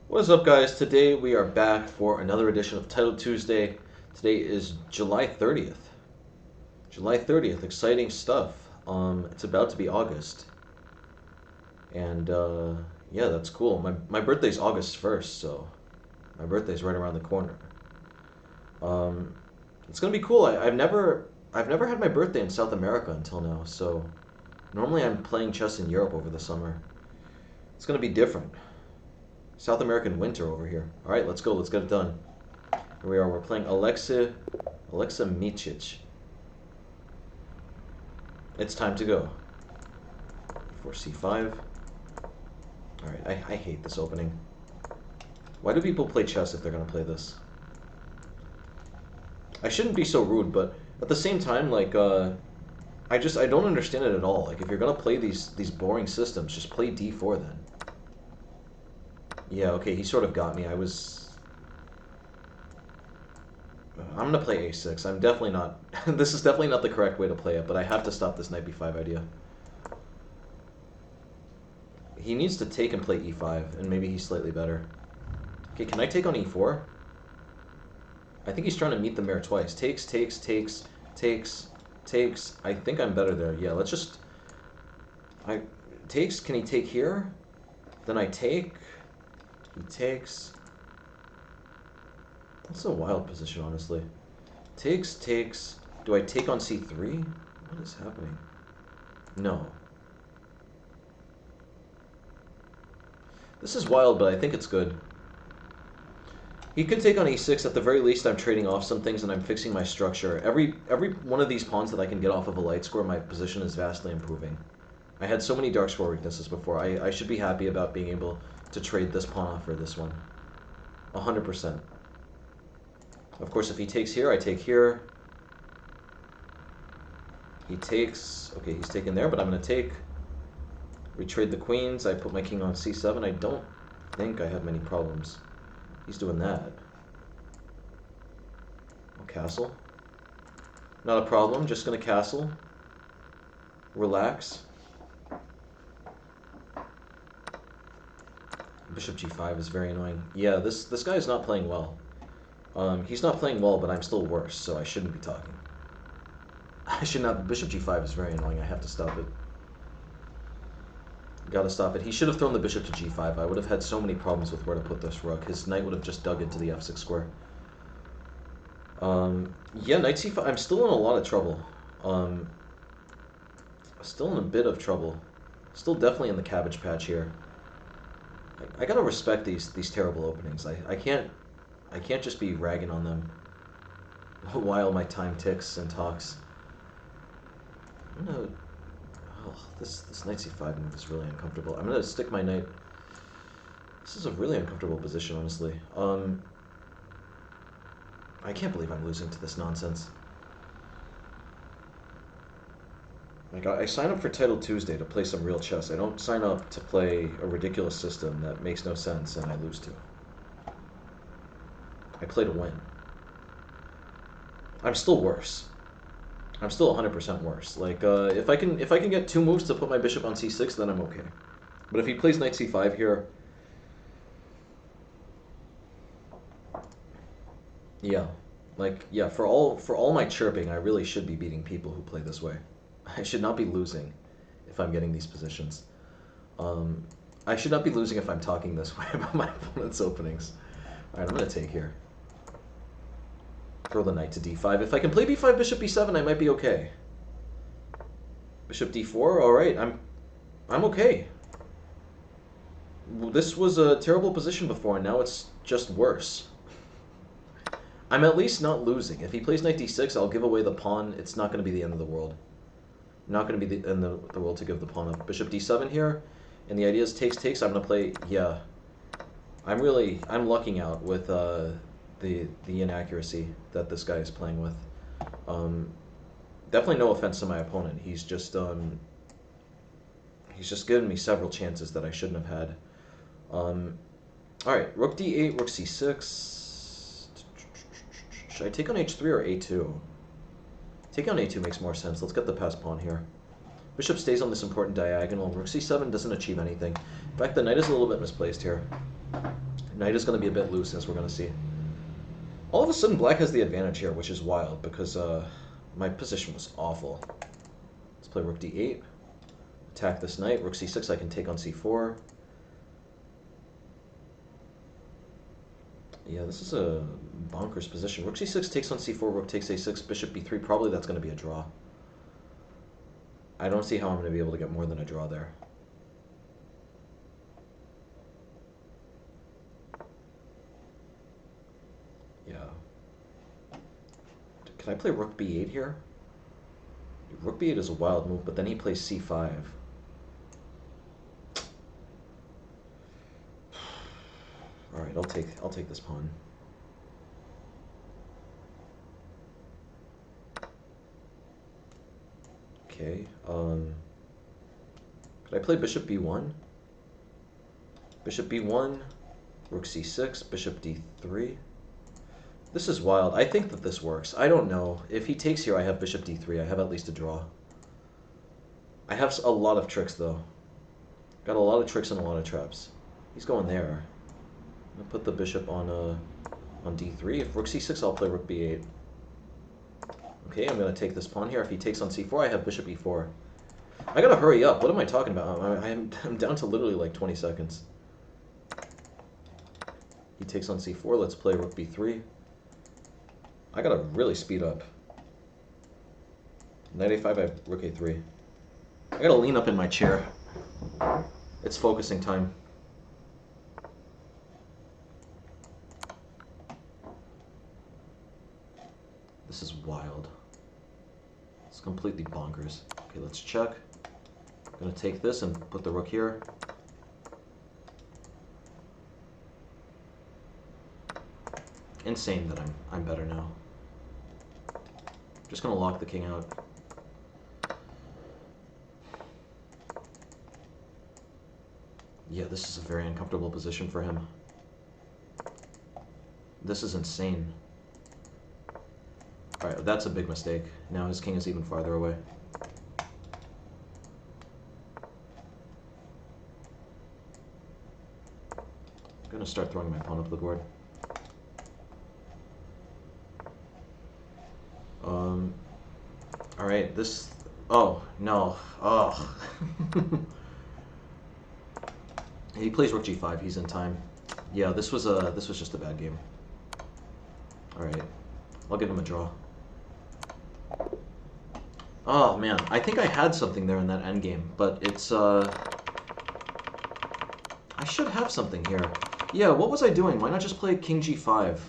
What is up, guys? Today we are back for another edition of Title Tuesday. Today is July 30th. July 30th, exciting stuff. It's about to be August. And, yeah, that's cool. My birthday's August 1st, so my birthday's right around the corner. Um, it's gonna be cool. I've never had my birthday in South America until now, so normally I'm playing chess in Europe over the summer. It's gonna be different. South American winter over here. All right, let's go. Let's get it done. Here we are. We're playing Aleksa Micic. It's time to go. For c5. All right, I hate this opening. Why do people play chess if they're gonna play this? I shouldn't be so rude, but at the same time, like, I don't understand it at all. Like, if you're gonna play these boring systems, just play d4 then. Yeah, okay, he sort of got me. I'm gonna play a6. I'm definitely not... This is definitely not the correct way to play it, but I have to stop this knight b5 idea. He needs to take and play e5, and maybe he's slightly better. Okay, can I take on e4? I think he's trying to meet the mare twice. Takes. I think I'm better there. Yeah, let's just... Takes, can he take here? Then I take... He takes... That's a wild position, honestly. Takes. Do I take on c3? What is happening? No. This is wild, but I think it's good. He could take on e6. At the very least, I'm trading off some things and I'm fixing my structure. Every one of these pawns that I can get off of a light score, my position is vastly improving. I had so many dark score weaknesses before. I should be happy about being able to trade this pawn off for this one. 100%. Of course, if he takes here, I take here. He takes... Okay, he's taken there, but I'm going to take. Retrade the queens. I put my king on c7. I don't think I have many problems. He's doing that. Oh, castle. Not a problem. Just going to castle. Relax. Bishop g5 is very annoying. Yeah, this guy is not playing well. He's not playing well, but I'm still worse, so I shouldn't be talking. I should not... Bishop g5 is very annoying. I have to stop it. Gotta stop it. He should have thrown the bishop to g5. I would have had so many problems with where to put this rook. His knight would have just dug into the f6 square. Yeah, knight c5. I'm still in a lot of trouble. Still in a bit of trouble. Still definitely in the cabbage patch here. I gotta respect these terrible openings. I can't just be ragging on them while my time ticks and talks. I'm gonna... Oh, this knight c5 move is really uncomfortable. I'm gonna stick my knight... This is a really uncomfortable position, honestly. I can't believe I'm losing to this nonsense. Like, I sign up for Title Tuesday to play some real chess. I don't sign up to play a ridiculous system that makes no sense and I lose to. I play to win. I'm still worse. I'm still 100% worse. Like, if I can get 2 moves to put my bishop on c6, then I'm okay. But if he plays knight c5 here... Yeah. Like, yeah, for all my chirping, I really should be beating people who play this way. I should not be losing if I'm getting these positions. I should not be losing if I'm talking this way about my opponent's openings. Alright, I'm going to take here. Throw the knight to d5. If I can play b5, bishop b7, I might be okay. Bishop d4, alright, I'm okay. This was a terrible position before, and now it's just worse. I'm at least not losing. If he plays knight d6, I'll give away the pawn. It's not going to be the end of the world. Not going to be the end of the world to give the pawn up. Bishop d7 here, and the idea is takes. I'm going to play, yeah. I'm lucking out with the inaccuracy that this guy is playing with. Definitely no offense to my opponent. He's just given me several chances that I shouldn't have had. Alright, rook d8, rook c6. Should I take on h3 or a2? Taking on a2 makes more sense. Let's get the passed pawn here. Bishop stays on this important diagonal. Rook c7 doesn't achieve anything. In fact, the knight is a little bit misplaced here. Knight is going to be a bit loose, as we're going to see. All of a sudden, black has the advantage here, which is wild, because my position was awful. Let's play rook d8. Attack this knight. Rook c6 I can take on c4. Yeah, this is a bonkers position. Rook c6 takes on c4, rook takes a6, bishop b3. Probably that's going to be a draw. I don't see how I'm going to be able to get more than a draw there. Yeah. Can I play rook b8 here? Rook b8 is a wild move, but then he plays c5. All right, I'll take this pawn. Okay. Could I play bishop b1? Bishop b1, rook c6, bishop d3. This is wild. I think that this works. I don't know. If he takes here, I have bishop d3. I have at least a draw. I have a lot of tricks, though. Got a lot of tricks and a lot of traps. He's going there. I'm gonna put the bishop on d3. If rook c6, I'll play rook b8. Okay, I'm gonna take this pawn here. If he takes on c4, I have bishop e4. I gotta hurry up. What am I talking about? I'm down to literally like 20 seconds. He takes on c4. Let's play rook b3. I gotta really speed up. Knight a5, I have rook a3. I gotta lean up in my chair. It's focusing time. This is wild. It's completely bonkers. Okay, let's check. I'm gonna take this and put the rook here. Insane that I'm better now. Just gonna lock the king out. Yeah, this is a very uncomfortable position for him. This is insane. Alright, that's a big mistake. Now his king is even farther away. I'm gonna start throwing my pawn up the board. Alright, this... Oh, no. Oh. He plays rook g5, he's in time. Yeah, this was just a bad game. Alright. I'll give him a draw. Oh man, I think I had something there in that endgame, but it's I should have something here. Yeah, what was I doing? Why not just play king g5?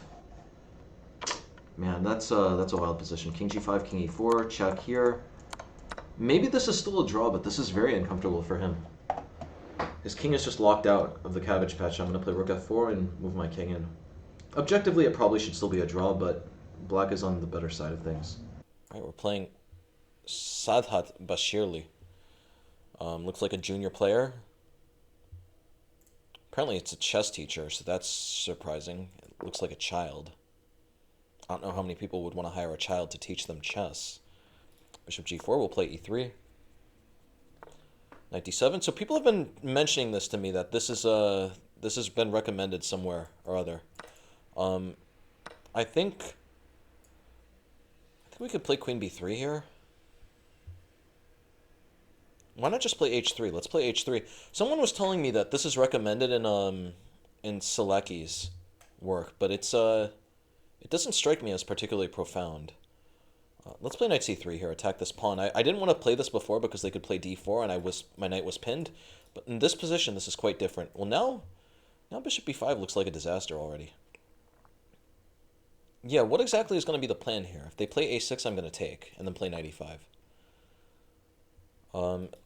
Man, that's a wild position. King g5, king e4, check here. Maybe this is still a draw, but this is very uncomfortable for him. His king is just locked out of the cabbage patch. I'm going to play rook f4 and move my king in. Objectively, it probably should still be a draw, but black is on the better side of things. All right, we're playing Saadat Bashirli. Looks like a junior player. Apparently it's a chess teacher, so that's surprising. It looks like a child. I don't know how many people would want to hire a child to teach them chess. Bishop g4, we'll play e3. Knight d7. So people have been mentioning this to me, that this has been recommended somewhere or other. I think we could play queen b3 here. Why not just play h3? Let's play h3. Someone was telling me that this is recommended in Selecki's work, but it doesn't strike me as particularly profound. Let's play knight c3 here, attack this pawn. I didn't want to play this before because they could play d4 and my knight was pinned, but in this position this is quite different. Well, now bishop b5 looks like a disaster already. Yeah, what exactly is going to be the plan here? If they play a6, I'm going to take, and then play knight e5.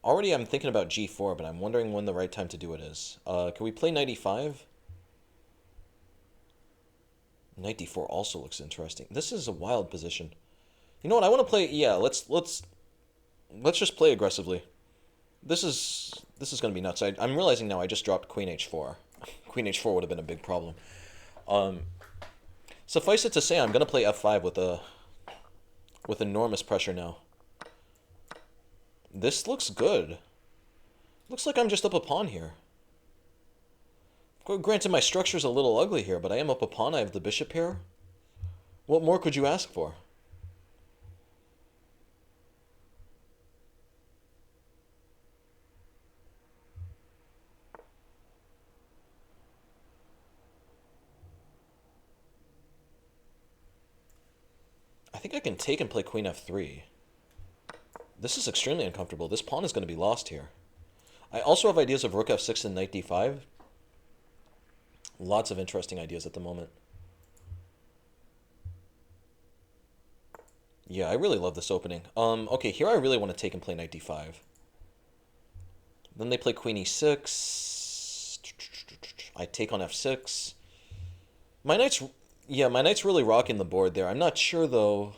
Already I'm thinking about g4, but I'm wondering when the right time to do it is. Can we play knight e5? Knight d4 also looks interesting. This is a wild position. You know what? I want to play. Yeah, let's just play aggressively. This is going to be nuts. I'm realizing now I just dropped queen h4. Queen h4 would have been a big problem. Suffice it to say, I'm going to play f5 with enormous pressure now. This looks good. Looks like I'm just up a pawn here. Granted, my structure's a little ugly here, but I am up a pawn. I have the bishop here. What more could you ask for? I think I can take and play queen f3. This is extremely uncomfortable. This pawn is going to be lost here. I also have ideas of rook f6 and knight d5. Lots of interesting ideas at the moment. Yeah, I really love this opening. Okay, here I really want to take and play knight d5. Then they play queen e6. I take on f6. My knight's... Yeah, my knight's really rocking the board there. I'm not sure, though.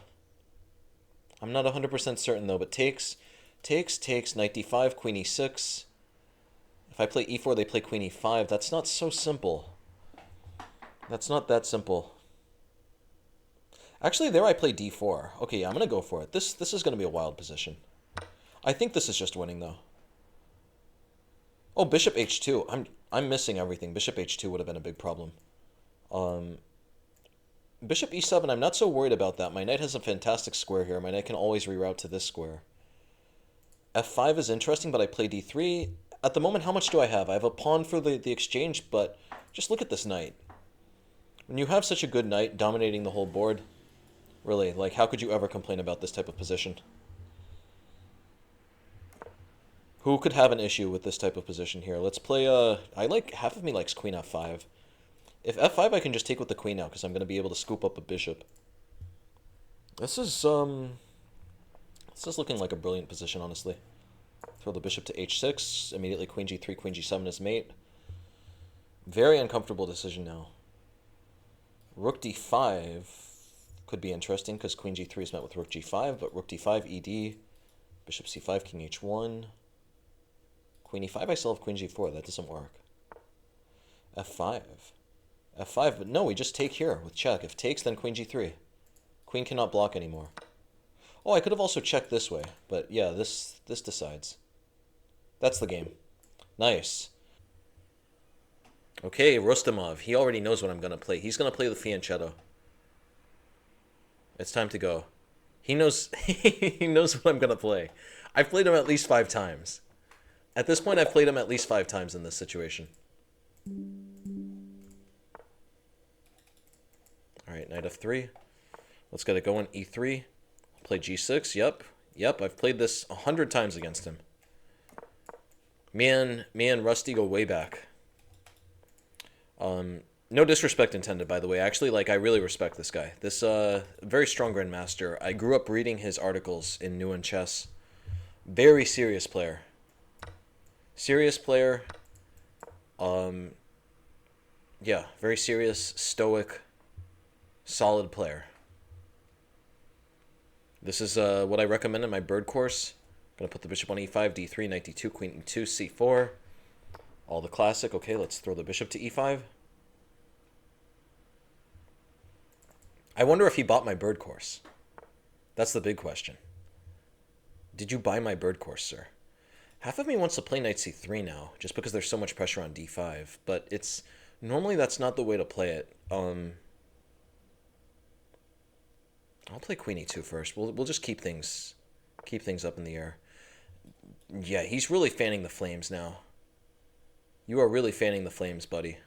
I'm not 100% certain, though, but takes, knight d5, queen e6. If I play e4, they play queen e5. That's not so simple. That's not that simple. Actually, there I play d4. Okay, yeah, I'm going to go for it. This is going to be a wild position. I think this is just winning, though. Oh, bishop h2. I'm missing everything. Bishop h2 would have been a big problem. Bishop e7, I'm not so worried about that. My knight has a fantastic square here. My knight can always reroute to this square. f5 is interesting, but I play d3. At the moment, how much do I have? I have a pawn for the exchange, but just look at this knight. When you have such a good knight dominating the whole board, really, like, how could you ever complain about this type of position? Who could have an issue with this type of position here? Let's play, half of me likes queen f5. If f5, I can just take with the queen now, because I'm going to be able to scoop up a bishop. This is looking like a brilliant position, honestly. Throw the bishop to h6, immediately queen g3, queen g7 is mate. Very uncomfortable decision now. Rook d5 could be interesting, because queen g3 is met with rook g5, but rook d5, ed, bishop c5, king h1. Queen e5, I still have queen g4, that doesn't work. f5. f5, but no, we just take here with check. If takes, then queen g3. Queen cannot block anymore. Oh, I could have also checked this way, but yeah, this decides. That's the game. Nice. Okay, Rustemov. He already knows what I'm going to play. He's going to play the fianchetto. It's time to go. He knows he knows what I'm going to play. I've played him at least 5 times. At this point, I've played him at least 5 times in this situation. Alright, knight f3. Let's get it going. e3. Play g6. Yep, I've played this 100 times against him. Me and Rusty go way back. No disrespect intended, by the way. Actually, I really respect this guy. This, very strong Grandmaster. I grew up reading his articles in New and Chess. Very serious player. Serious player. Yeah, very serious, stoic, solid player. This is what I recommend in my bird course. I'm going to put the bishop on e5, d3, knight d2, queen e2, c4. All the classic. Okay, let's throw the bishop to e5. I wonder if he bought my bird course. That's the big question. Did you buy my bird course, sir? Half of me wants to play knight c3 now, just because there's so much pressure on d5. But it's... Normally that's not the way to play it. I'll play queen e2 first. We'll just keep things up in the air. Yeah, he's really fanning the flames now. You are really fanning the flames, buddy.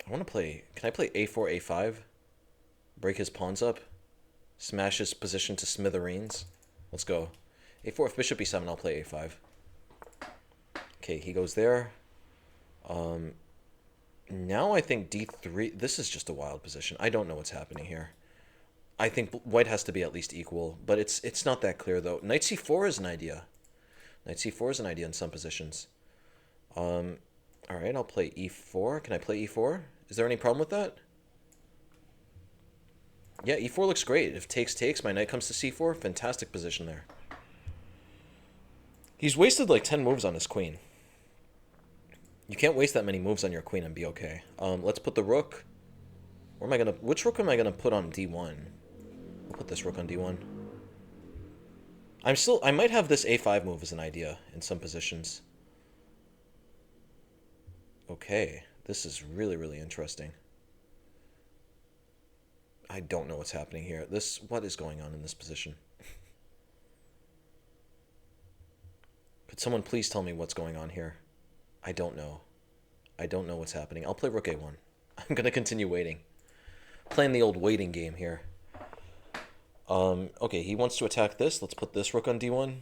I want to play... Can I play a4, a5? Break his pawns up? Smash his position to smithereens? Let's go. a4, if bishop e7, I'll play a5. Okay, he goes there. Now I think d3... This is just a wild position. I don't know what's happening here. I think white has to be at least equal, but it's not that clear, though. Knight c4 is an idea. Knight c4 is an idea in some positions. Alright, I'll play e4. Can I play e4? Is there any problem with that? Yeah, e4 looks great. If takes, my knight comes to c4. Fantastic position there. He's wasted like 10 moves on his queen. You can't waste that many moves on your queen and be okay. Let's put the rook. Where am I gonna... Which rook am I gonna put on d1? I'll put this rook on d1. I might have this a5 move as an idea in some positions. Okay, this is really, really interesting. I don't know what's happening here. What is going on in this position? Could someone please tell me what's going on here? I don't know. I don't know what's happening. I'll play rook a1. I'm going to continue waiting. Playing the old waiting game here. Okay, he wants to attack this. Let's put this rook on d1.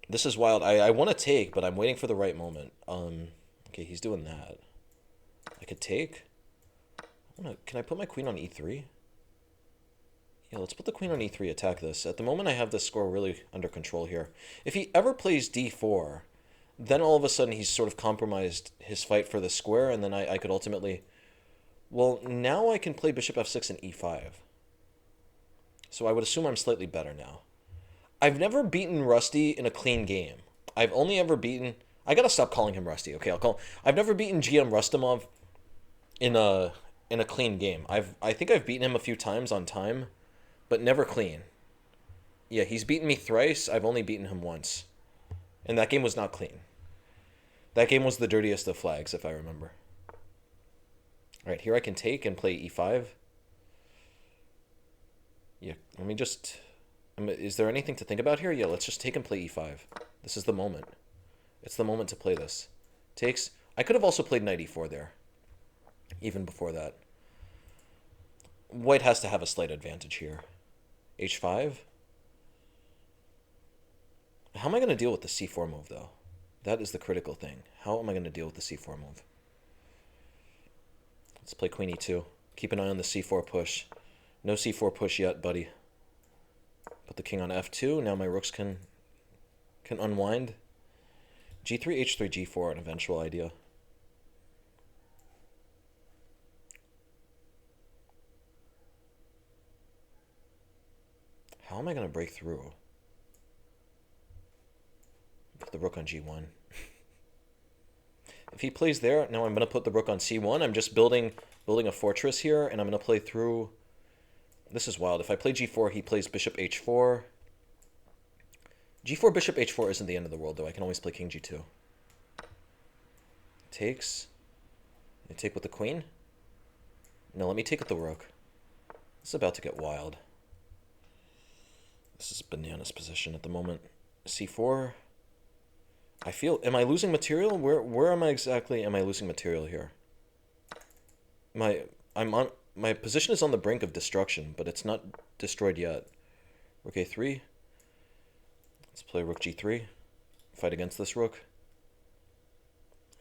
This is wild. I want to take, but I'm waiting for the right moment. Okay, he's doing that. I could take. Can I put my queen on e3? Yeah, let's put the queen on e3, attack this. At the moment, I have this score really under control here. If he ever plays d4, then all of a sudden he's sort of compromised his fight for the square, and then I could ultimately... Well, now I can play bishop f6 and e5. So I would assume I'm slightly better now. I've never beaten Rusty in a clean game. I've only ever beaten... I gotta stop calling him Rusty. Okay, I've never beaten GM Rustemov in a clean game. I think I've beaten him a few times on time, but never clean. Yeah, he's beaten me thrice. I've only beaten him once. And that game was not clean. That game was the dirtiest of flags, if I remember. Alright, here I can take and play e5. Yeah, let me just... Is there anything to think about here? Yeah, let's just take and play e5. This is the moment. It's the moment to play this. Takes... I could have also played knight e4 there. Even before that. White has to have a slight advantage here. h5. How am I going to deal with the c4 move, though? That is the critical thing. How am I going to deal with the c4 move? Let's play queen e2. Keep an eye on the c4 push. No c4 push yet, buddy. Put the king on f2. Now my rooks can unwind. g3, h3, g4, an eventual idea. How am I going to break through? Put the rook on g1. If he plays there, now I'm going to put the rook on c1. I'm just building a fortress here, and I'm going to play through... This is wild. If I play g4, he plays bishop h4. g4, bishop h4 isn't the end of the world, though. I can always play king g2. Takes. I take with the queen. No, let me take with the rook. This is about to get wild. This is bananas position at the moment. c4. I feel... Am I losing material? Where am I exactly... Am I losing material here? My position is on the brink of destruction, but it's not destroyed yet. Rook a3. Let's play rook g3. Fight against this rook.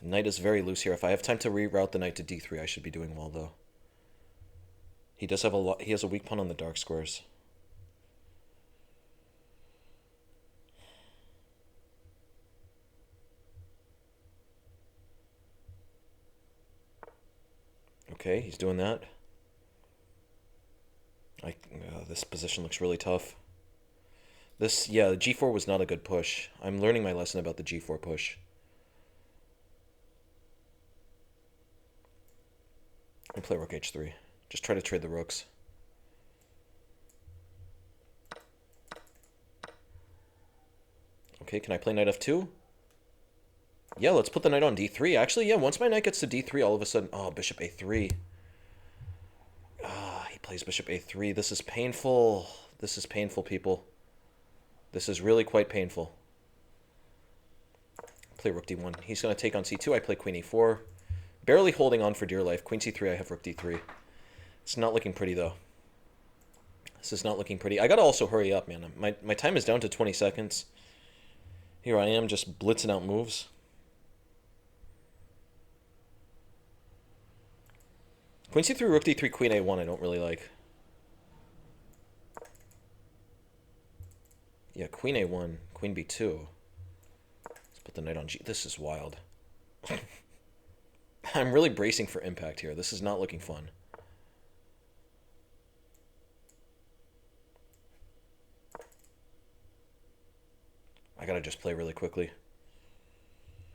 Knight is very loose here. If I have time to reroute the knight to d3, I should be doing well, though. He does have a lot... He has a weak pawn on the dark squares. Okay, he's doing that. This position looks really tough. Yeah, the g4 was not a good push. I'm learning my lesson about the g4 push. I'll play rook h3. Just try to trade the rooks. Okay, can I play knight f2? Yeah, let's put the knight on d3. Actually, yeah, once my knight gets to d3, all of a sudden... Oh, bishop a3. Ah, he plays bishop a3. This is painful. This is painful, people. This is really quite painful. Play rook d1. He's going to take on c2. I play queen e4. Barely holding on for dear life. Queen c3, I have rook d3. It's not looking pretty, though. This is not looking pretty. I got to also hurry up, man. My time is down to 20 seconds. Here I am, just blitzing out moves. Queen c3, rook d3, queen a1 I don't really like. Yeah, queen a1, queen b2. Let's put the knight on g... This is wild. I'm really bracing for impact here. This is not looking fun. I gotta just play really quickly.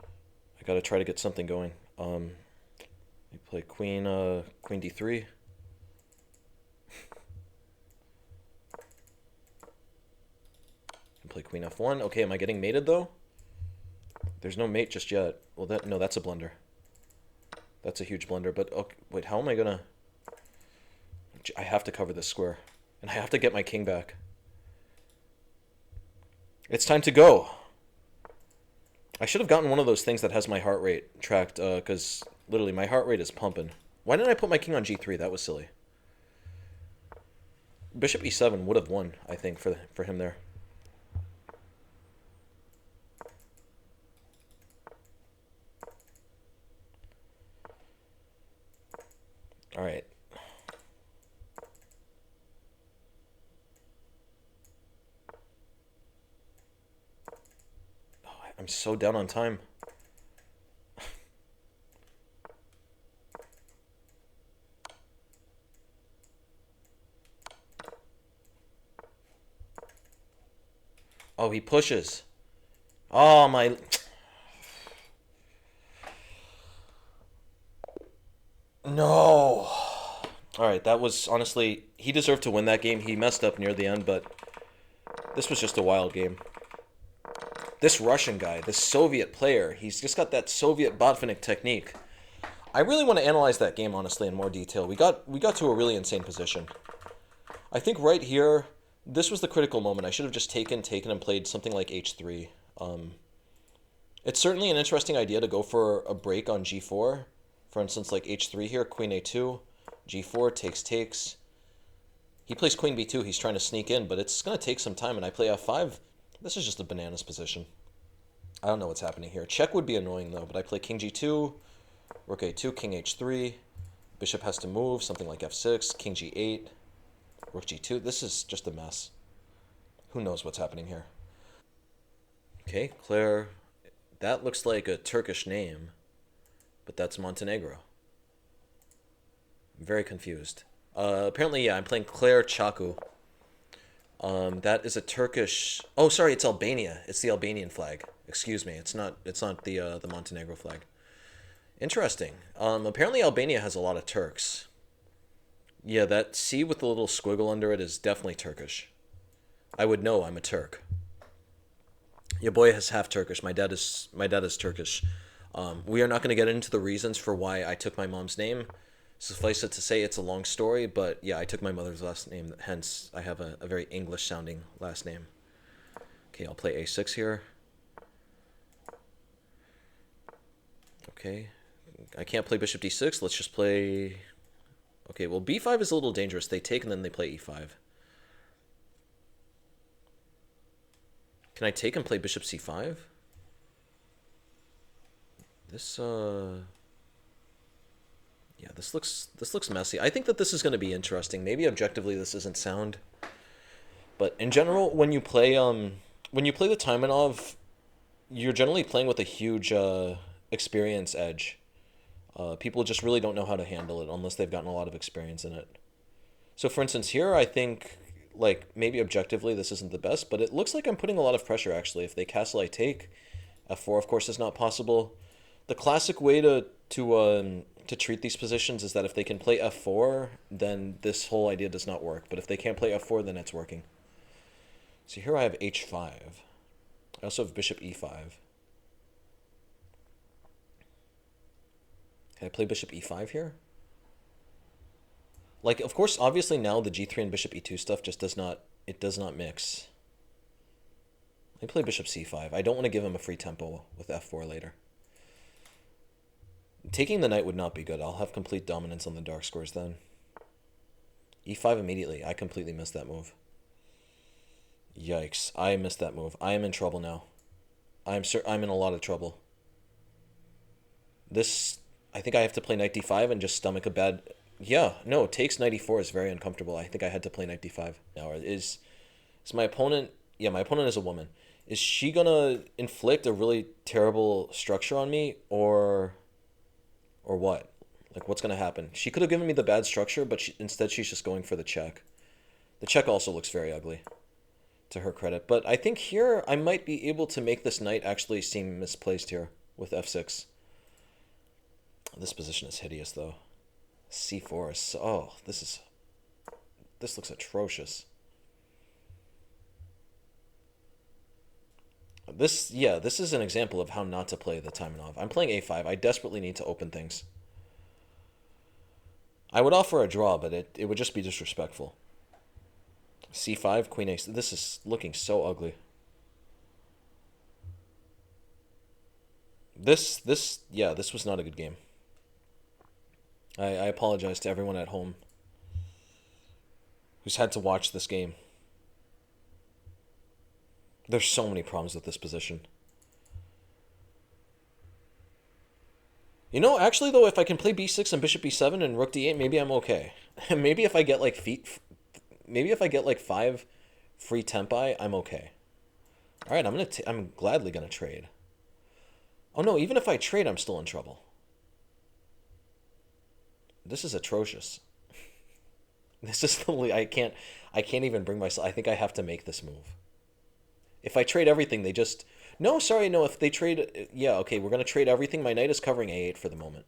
I gotta try to get something going. We play queen d3. And play queen f1. Okay, am I getting mated though? There's no mate just yet. Well, no, that's a blunder. That's a huge blunder. But okay, wait, how am I gonna? I have to cover this square, and I have to get my king back. It's time to go. I should have gotten one of those things that has my heart rate tracked, because literally my heart rate is pumping. Why didn't I put my king on g3? That was silly. Bishop e7 would have won, I think, for him there. All right. Oh, I'm so down on time. Oh, he pushes. Oh, my... No. All right, that was honestly... He deserved to win that game. He messed up near the end, but this was just a wild game. This Russian guy, this Soviet player, he's just got that Soviet Botvinnik technique. I really want to analyze that game, honestly, in more detail. We got to a really insane position. I think right here, this was the critical moment. I should have just taken, and played something like h3. It's certainly an interesting idea to go for a break on g4. For instance, like h3 here, queen a2, g4, takes. He plays queen b2. He's trying to sneak in, but it's going to take some time, and I play f5. This is just a bananas position. I don't know what's happening here. Check would be annoying, though, but I play king g2, rook a2, king h3. Bishop has to move, something like f6, king g8, rook g2. This is just a mess. Who knows what's happening here? Okay, Kler. That looks like a Turkish name, but that's Montenegro. I'm very confused. Apparently, yeah, I'm playing Kler Caku. That is a Turkish... Oh, sorry, it's Albania. It's the Albanian flag. Excuse me. It's not the Montenegro flag. Interesting. Apparently Albania has a lot of Turks. Yeah, that C with the little squiggle under it is definitely Turkish. I would know. I'm a Turk. Your boy is half Turkish. My dad is Turkish. We are not going to get into the reasons for why I took my mom's name. Suffice it to say, it's a long story, but yeah, I took my mother's last name, hence I have a very English-sounding last name. Okay, I'll play a6 here. Okay, I can't play bishop d6. Let's just play... Okay, well, b5 is a little dangerous. They take and then they play e5. Can I take and play bishop c5? This, yeah, this looks messy. I think that this is going to be interesting. Maybe objectively this isn't sound. But in general, when you play the Taimanov, you're generally playing with a huge experience edge. People just really don't know how to handle it unless they've gotten a lot of experience in it. So for instance, here I think, like, maybe objectively this isn't the best, but it looks like I'm putting a lot of pressure, actually. If they castle, I take. f4, of course, is not possible. The classic way to treat these positions is that if they can play f4, then this whole idea does not work. But if they can't play f4, then it's working. So here I have h5. I also have bishop e5. Can I play bishop e5 here? Like, of course, obviously now the g3 and bishop e2 stuff just does not mix. Let me play bishop c5. I don't want to give him a free tempo with f4 later. Taking the knight would not be good. I'll have complete dominance on the dark squares then. e5 immediately. I completely missed that move. Yikes. I missed that move. I am in trouble now. I'm in a lot of trouble. This... I think I have to play knight d5 and just stomach a bad... Yeah, no, takes knight e4 is very uncomfortable. I think I had to play knight d5. Now, is my opponent... Yeah, my opponent is a woman. Is she gonna inflict a really terrible structure on me, or what? Like, what's gonna happen? She could have given me the bad structure, but instead she's just going for the check. The check also looks very ugly, to her credit. But I think here I might be able to make this knight actually seem misplaced here with f6. This position is hideous, though. c4 is so... Oh, this looks atrocious. Yeah, this is an example of how not to play the Taimanov. I'm playing a5. I desperately need to open things. I would offer a draw, but it would just be disrespectful. c5, queen a. This is looking so ugly. Yeah, this was not a good game. I apologize to everyone at home who's had to watch this game. There's so many problems with this position. You know, actually, though, if I can play b6 and bishop b7 and rook d8, maybe I'm okay. Maybe if I get, like, maybe if I get, like, 5 free tempi, I'm okay. All right, I'm gladly going to trade. Oh, no, even if I trade, I'm still in trouble. This is atrocious. This is literally, I can't even bring myself. I think I have to make this move. If I trade everything, they just... No, sorry, no, if they trade... Yeah, okay, we're going to trade everything. My knight is covering a8 for the moment.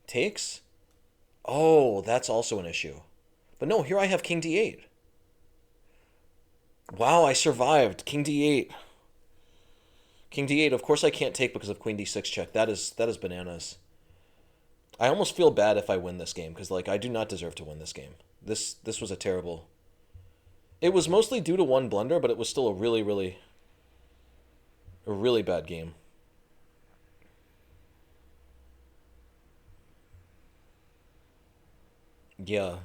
Takes? Oh, that's also an issue. But no, here I have king d8. Wow, I survived. King d8. King d8. Of course I can't take because of queen d6 check. That is bananas. I almost feel bad if I win this game because, like, I do not deserve to win this game. This was a terrible... It was mostly due to one blunder, but it was still a really bad game. Yeah.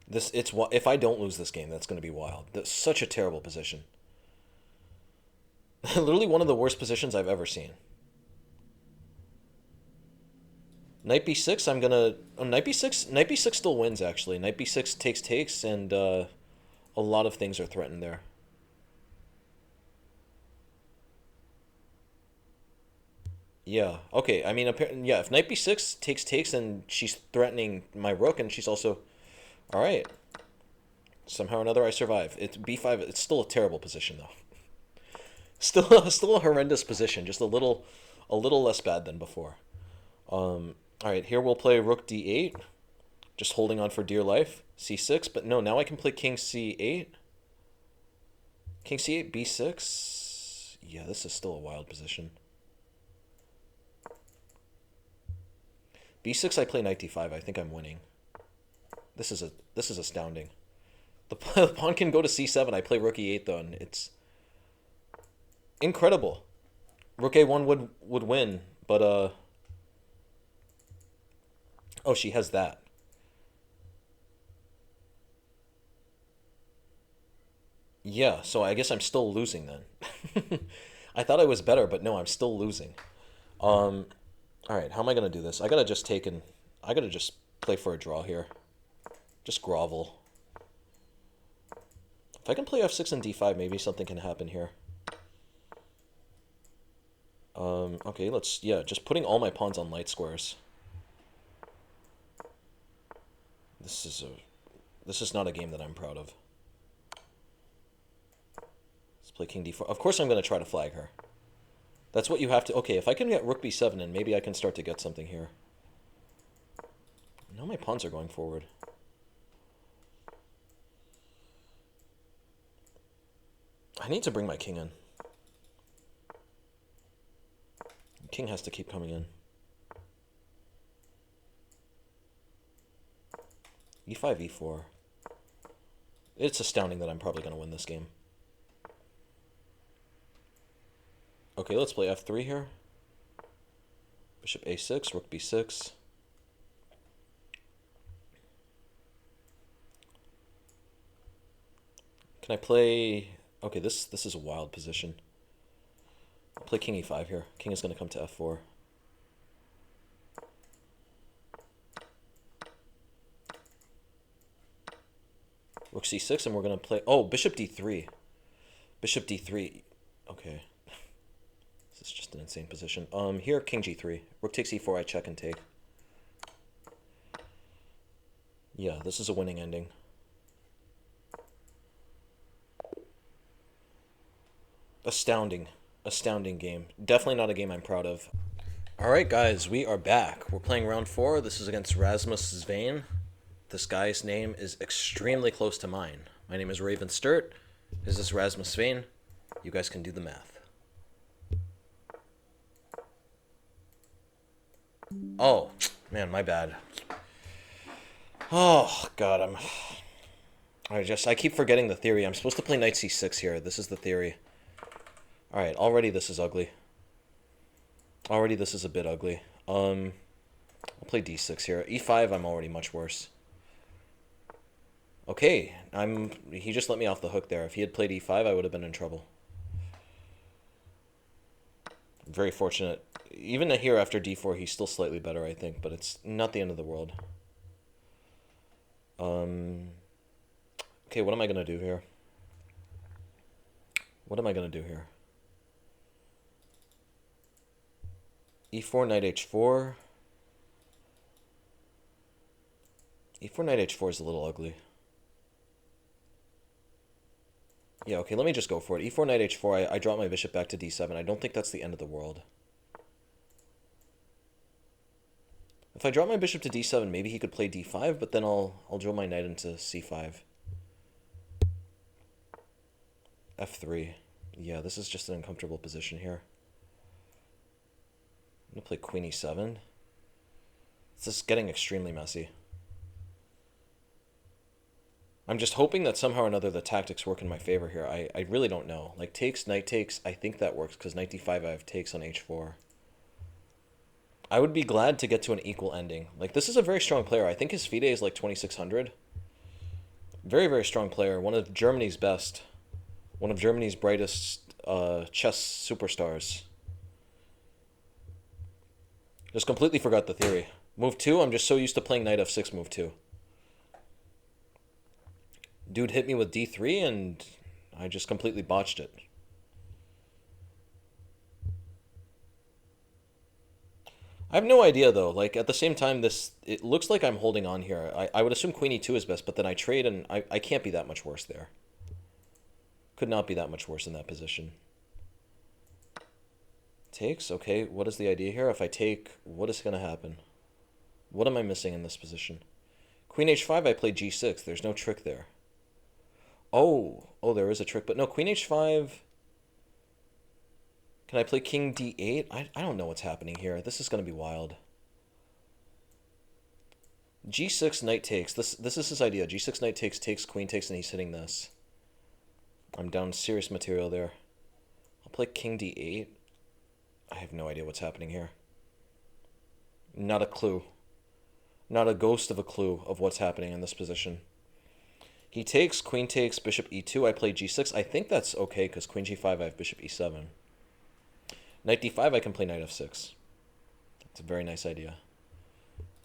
If I don't lose this game, that's going to be wild. That's such a terrible position. Literally one of the worst positions I've ever seen. Knight b6, I'm going to... Oh, knight b6 still wins, actually. Knight b6 takes, and a lot of things are threatened there. Yeah, okay, I mean, yeah, if knight b6 takes, and she's threatening my rook, and she's also... Alright. Somehow or another, I survive. It's b5, it's still a terrible position, though. Still a horrendous position, just a little less bad than before. Alright, here we'll play rook d8. Just holding on for dear life. c6, but no, now I can play king c8. King c8, b6. Yeah, this is still a wild position. b6, I play knight d5. I think I'm winning. This is astounding. The pawn can go to c7. I play rook e8 though, and it's incredible. Rook a1 would win, but oh, she has that. Yeah, so I guess I'm still losing then. I thought I was better, but no, I'm still losing. All right, how am I gonna do this? I gotta just play for a draw here. Just grovel. If I can play f6 and d5, maybe something can happen here. Okay, just putting all my pawns on light squares. This is not a game that I'm proud of. Let's play king d4. Of course I'm going to try to flag her. That's what you have to... Okay, if I can get rook b7 in, maybe I can start to get something here. Now my pawns are going forward. I need to bring my king in. The king has to keep coming in. e5, e4. It's astounding that I'm probably going to win this game. Okay, let's play f3 here. Bishop a6, rook b6. Can I play... Okay, this is a wild position. I'll play king e5 here. King is going to come to f4. Rook c6, and we're going to play... Oh, bishop d3. Bishop d3. Okay. This is just an insane position. Here, king g3. Rook takes e4, I check and take. Yeah, this is a winning ending. Astounding game. Definitely not a game I'm proud of. Alright guys, we are back. We're playing round 4. This is against Rasmus Svane. This guy's name is extremely close to mine. My name is Raven Sturt. This is Rasmus Svane. You guys can do the math. Oh, man, my bad. Oh, God, I keep forgetting the theory. I'm supposed to play knight c6 here. This is the theory. Alright, already this is ugly. Already this is a bit ugly. I'll play d6 here. e5, I'm already much worse. Okay, he just let me off the hook there. If he had played e5, I would have been in trouble. Very fortunate. Even here after d4, he's still slightly better, I think, but it's not the end of the world. Okay, what am I going to do here? What am I going to do here? e4, knight h4. e4, knight h4 is a little ugly. Yeah, okay, let me just go for it. e4, knight h4, I drop my bishop back to d7. I don't think that's the end of the world. If I drop my bishop to d7, maybe he could play d5, but then I'll drill my knight into c5. f3. Yeah, this is just an uncomfortable position here. I'm going to play queen e7. This is getting extremely messy. I'm just hoping that somehow or another the tactics work in my favor here. I really don't know. Like takes, knight takes, I think that works because knight d5 I have takes on h4. I would be glad to get to an equal ending. Like this is a very strong player. I think his FIDE is like 2600. Very, very strong player. One of Germany's best. One of Germany's brightest chess superstars. Just completely forgot the theory. Move 2, I'm just so used to playing knight f6 move 2. Dude hit me with d3 and I just completely botched it. I have no idea though. Like at the same time, it looks like I'm holding on here. I would assume queen e2 is best, but then I trade and I can't be that much worse there. Could not be that much worse in that position. Takes, okay, what is the idea here? If I take, what is going to happen? What am I missing in this position? Queen h5, I play g6. There's no trick there. Oh, there is a trick, but no, queen h5. Can I play king d8? I don't know what's happening here. This is going to be wild. g6, knight takes. This is his idea. g6, knight takes, queen takes, and he's hitting this. I'm down serious material there. I'll play king d8. I have no idea what's happening here. Not a clue. Not a ghost of a clue of what's happening in this position. He takes, queen takes, bishop e2. I play g6. I think that's okay because queen g5, I have bishop e7. Knight d5, I can play knight f6. It's a very nice idea.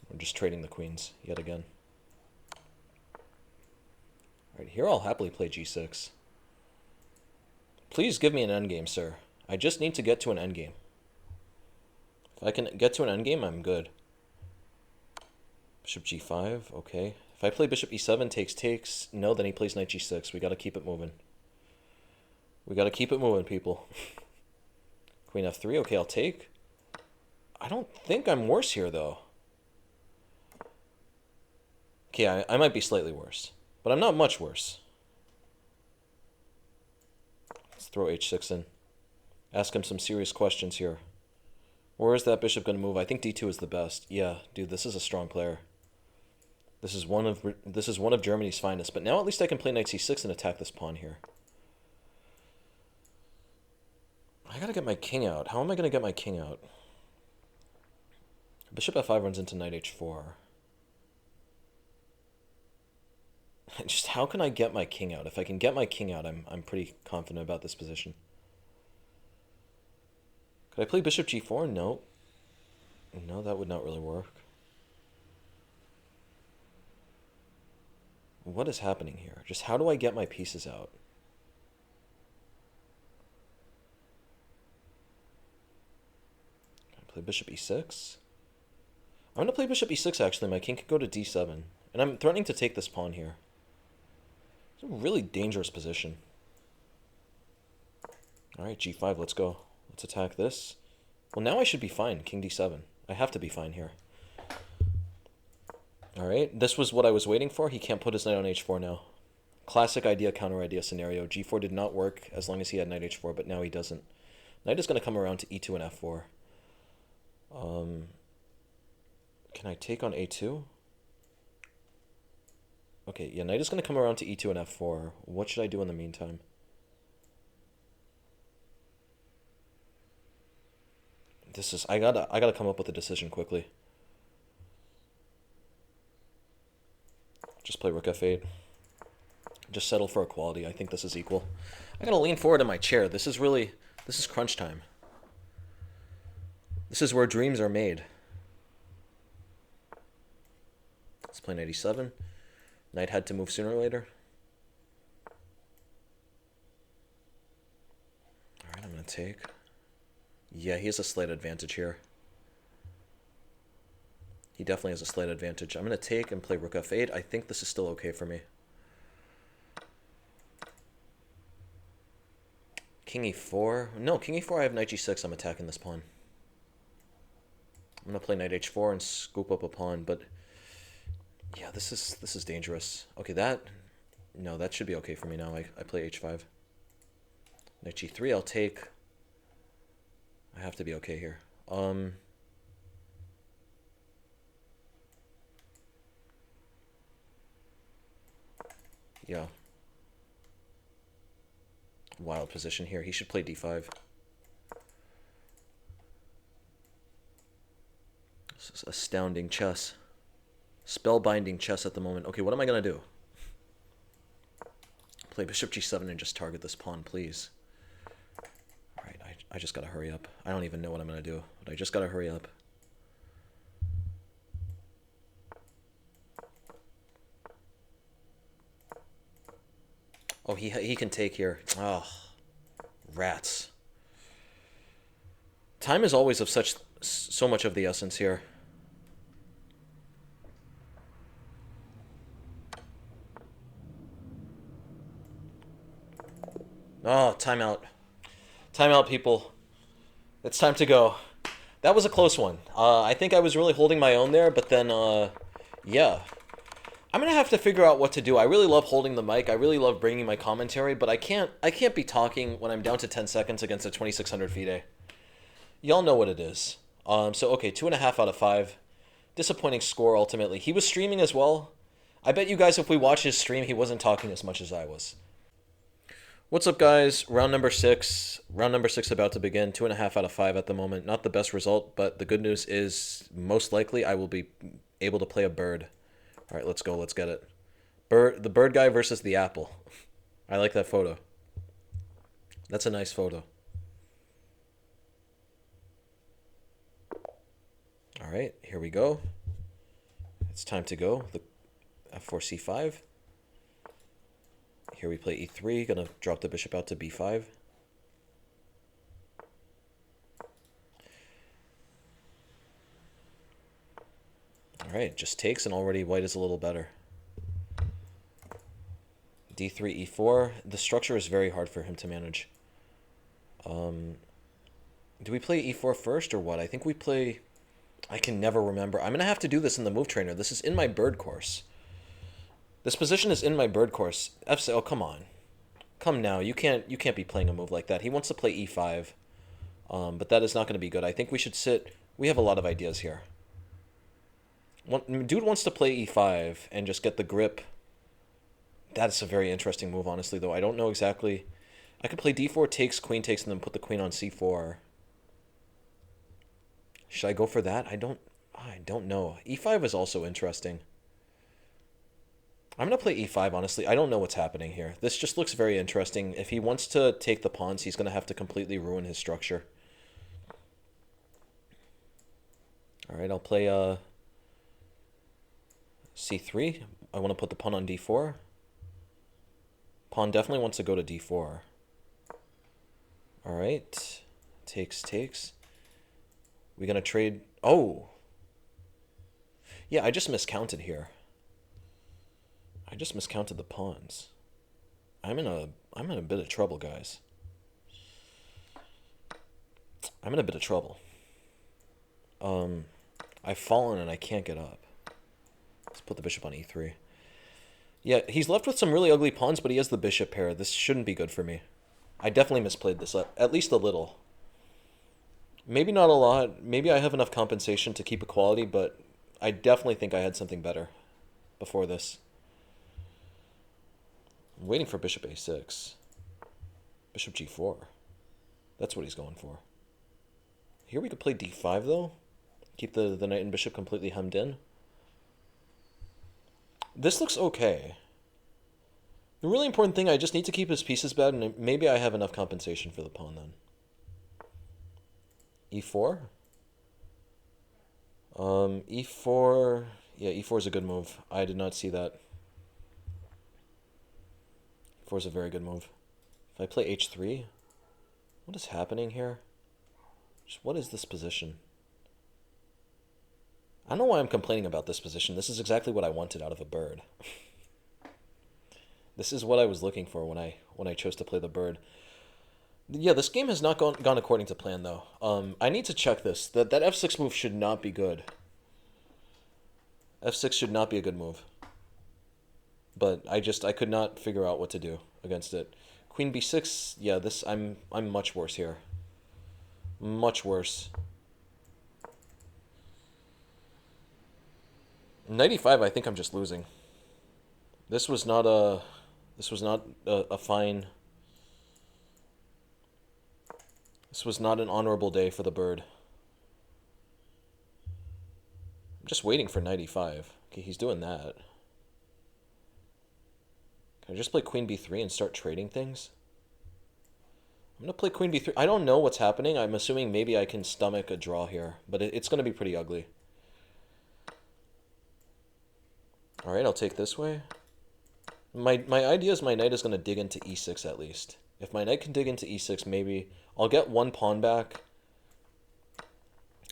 We're just trading the queens yet again. All right, here I'll happily play g6. Please give me an endgame, sir. I just need to get to an endgame. If I can get to an endgame, I'm good. Bishop g5, okay. If I play bishop e7, takes, no, then he plays knight g6. We got to keep it moving. We got to keep it moving, people. Queen f3, okay, I'll take. I don't think I'm worse here, though. Okay, I might be slightly worse. But I'm not much worse. Let's throw h6 in. Ask him some serious questions here. Where is that bishop going to move? I think d2 is the best. Yeah, dude, this is a strong player. This is one of Germany's finest. But now at least I can play knight c6 and attack this pawn here. I gotta get my king out. How am I gonna get my king out? Bishop f5 runs into knight h4. Just how can I get my king out? If I can get my king out, I'm pretty confident about this position. Could I play bishop g4? No. No, that would not really work. What is happening here? Just how do I get my pieces out? Can I play bishop e6? I'm going to play bishop e6 actually. My king could go to d7. And I'm threatening to take this pawn here. It's a really dangerous position. Alright, g5, let's go. Let's attack this. Well, now I should be fine. King d7. I have to be fine here. Alright, this was what I was waiting for. He can't put his knight on h4 now. Classic idea, counter idea scenario. G4 did not work as long as he had knight h4, but now he doesn't. Knight is going to come around to e2 and f4. Can I take on a2? Okay, yeah, knight is going to come around to e2 and f4. What should I do in the meantime? I gotta come up with a decision quickly. Just play rook f8. Just settle for equality. I think this is equal. I gotta lean forward in my chair. This is crunch time. This is where dreams are made. Let's play knight e7. Knight had to move sooner or later. Alright, I'm gonna take. Yeah, he has a slight advantage here. He definitely has a slight advantage. I'm gonna take and play rook f8. I think this is still okay for me. King e4. No, king e4, I have knight g6. I'm attacking this pawn. I'm going to play knight h4 and scoop up a pawn, but yeah, this is dangerous. Okay, no, that should be okay for me now. I play h5. Knight g3, I'll take. I have to be okay here. Yeah. Wild position here. He should play d5. This is astounding chess. Spellbinding chess at the moment. Okay, what am I going to do? Play bishop g7 and just target this pawn, please. Alright, I just got to hurry up. I don't even know what I'm going to do, but I just got to hurry up. Oh, he can take here. Oh, rats. Time is always of so much of the essence here. Oh, timeout. Timeout, people. It's time to go. That was a close one. I think I was really holding my own there, but then, yeah. I'm gonna have to figure out what to do. I really love holding the mic. I really love bringing my commentary, but I can't be talking when I'm down to 10 seconds against a 2600 FIDE. Y'all know what it is. So okay, 2.5 out of 5. Disappointing score ultimately. He was streaming as well. I bet you guys if we watch his stream, he wasn't talking as much as I was. What's up, guys? Round number 6. Round number 6 about to begin. 2.5 out of 5 at the moment. Not the best result, but the good news is most likely I will be able to play a bird. All right, let's go. Let's get it. The bird guy versus the apple. I like that photo. That's a nice photo. All right, here we go. It's time to go. The f4 c5. Here we play e3. Gonna drop the bishop out to b5. Alright, just takes, and already white is a little better. d3, e4. The structure is very hard for him to manage. Do we play e4 first or what? I think we play... I can never remember. I'm going to have to do this in the move trainer. This is in my bird course. This position is in my bird course. Oh, come on. Come now. You can't be playing a move like that. He wants to play e5. But that is not going to be good. I think we should sit... We have a lot of ideas here. Dude wants to play e5 and just get the grip. That's a very interesting move, honestly, though. I don't know exactly. I could play d4 takes, queen takes, and then put the queen on c4. Should I go for that? I don't know. e5 is also interesting. I'm going to play e5, honestly. I don't know what's happening here. This just looks very interesting. If he wants to take the pawns, he's going to have to completely ruin his structure. All right, I'll play... c3. I want to put the pawn on d4. Pawn definitely wants to go to d4. Alright. Takes. We gonna trade... Oh! Yeah, I just miscounted here. I just miscounted the pawns. I'm in a bit of trouble, guys. I'm in a bit of trouble. I've fallen and I can't get up. Let's put the bishop on e3. Yeah, he's left with some really ugly pawns, but he has the bishop pair. This shouldn't be good for me. I definitely misplayed this, at least a little. Maybe not a lot. Maybe I have enough compensation to keep equality, but I definitely think I had something better before this. I'm waiting for bishop a6. Bishop g4. That's what he's going for. Here we could play d5, though. Keep the knight and bishop completely hemmed in. This looks okay. The really important thing, I just need to keep his pieces bad, and maybe I have enough compensation for the pawn then. e4? E4... Yeah, e4 is a good move. I did not see that. E4 is a very good move. If I play h3... What is happening here? Just what is this position? I don't know why I'm complaining about this position. This is exactly what I wanted out of a bird. This is what I was looking for when I chose to play the bird. Yeah, this game has not gone according to plan, though. I need to check this. That f6 move should not be good. f6 should not be a good move. But I could not figure out what to do against it. Queen b6, yeah, I'm much worse here. Much worse. Knight e5, I think I'm just losing. This was not a fine... This was not an honorable day for the bird. I'm just waiting for knight e5. Okay, he's doing that. Can I just play queen b3 and start trading things? I'm going to play queen b3. I don't know what's happening. I'm assuming maybe I can stomach a draw here, but it's going to be pretty ugly. Alright, I'll take this way. My idea is my knight is going to dig into e6 at least. If my knight can dig into e6, maybe I'll get one pawn back.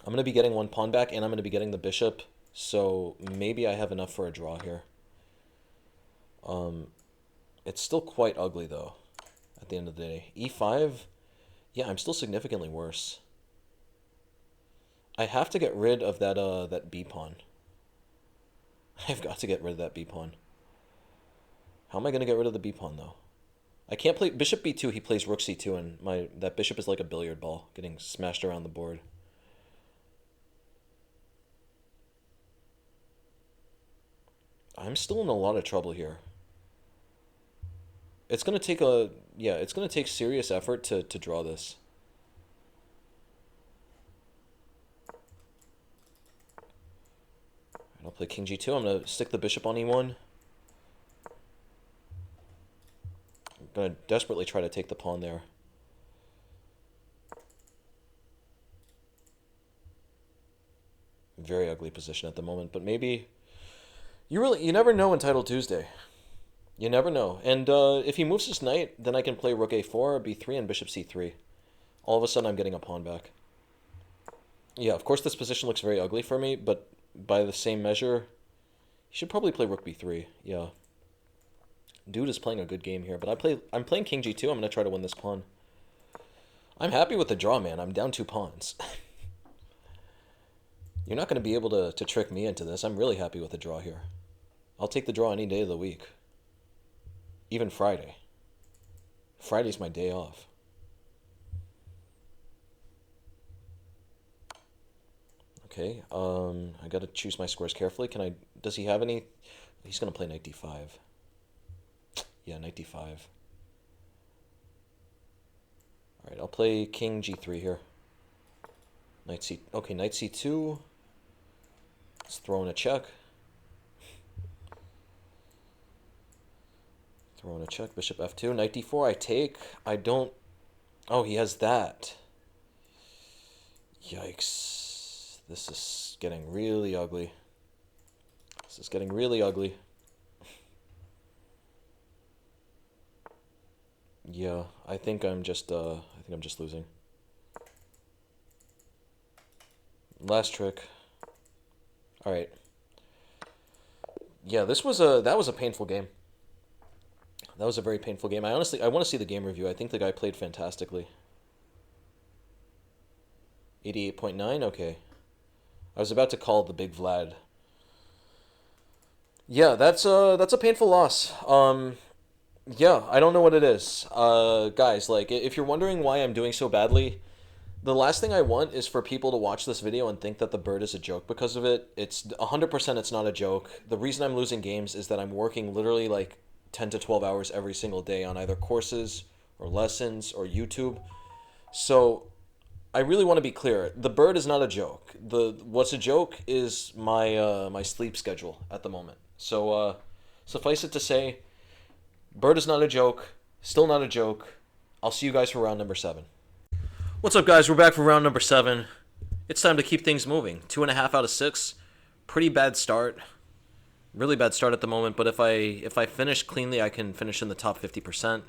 I'm going to be getting one pawn back, and I'm going to be getting the bishop. So maybe I have enough for a draw here. It's still quite ugly, though, at the end of the day. e5, yeah, I'm still significantly worse. I have to get rid of that b pawn. I've got to get rid of that b pawn. How am I going to get rid of the b pawn, though? I can't play bishop b2. He plays rook c2, and that bishop is like a billiard ball getting smashed around the board. I'm still in a lot of trouble here. It's gonna take it's gonna take serious effort to draw this. I'll play king g2. I'm gonna stick the bishop on e1. I'm gonna desperately try to take the pawn there. Very ugly position at the moment, but maybe you never know in Title Tuesday. You never know. And if he moves his knight, then I can play rook a4, b3, and bishop c3. All of a sudden, I'm getting a pawn back. Yeah, of course, this position looks very ugly for me, but by the same measure, he should probably play rook b3. Yeah. Dude is playing a good game here, but I'm playing king g2. I'm going to try to win this pawn. I'm happy with the draw, man. I'm down 2 pawns. You're not going to be able to trick me into this. I'm really happy with the draw here. I'll take the draw any day of the week. Even Friday. Friday's my day off. Okay, I gotta choose my squares carefully. Does he have any? He's gonna play knight d5. Yeah, knight d5. Alright, I'll play king g3 here. Knight c2. Let's throw in a check. Throw in a check, bishop f2, knight d4, I take. I don't... Oh, he has that. Yikes. This is getting really ugly. This is getting really ugly. Yeah, I think I'm just losing. Last trick. All right. Yeah, that was a painful game. That was a very painful game. I want to see the game review. I think the guy played fantastically. 88.9? Okay. I was about to call the big Vlad. Yeah, that's a painful loss. Yeah, I don't know what it is. Guys, like if you're wondering why I'm doing so badly, the last thing I want is for people to watch this video and think that the bird is a joke because of it. It's 100% it's not a joke. The reason I'm losing games is that I'm working literally like 10 to 12 hours every single day on either courses or lessons or YouTube. So I really want to be clear. The bird is not a joke. The what's a joke is my sleep schedule at the moment. So suffice it to say, bird is not a joke. Still not a joke. I'll see you guys for round number 7. What's up, guys? We're back for round number 7. It's time to keep things moving. 2.5 out of 6. Pretty bad start. Really bad start at the moment. But if I finish cleanly, I can finish in the top 50%.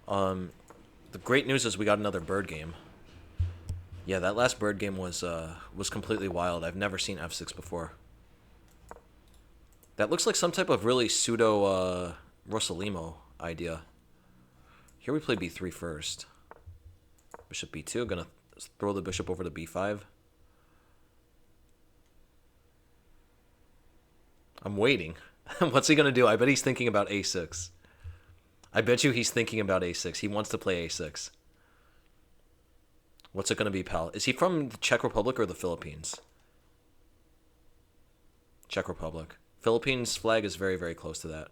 The great news is we got another bird game. Yeah, that last bird game was completely wild. I've never seen F6 before. That looks like some type of really pseudo Rosalimo idea. Here we play b3 first. Bishop b2, gonna throw the bishop over to b5. I'm waiting. What's he gonna do? I bet he's thinking about a6. I bet you he's thinking about a6. He wants to play a6. What's it gonna be, pal? Is he from the Czech Republic or the Philippines? Czech Republic. Philippines flag is very, very close to that.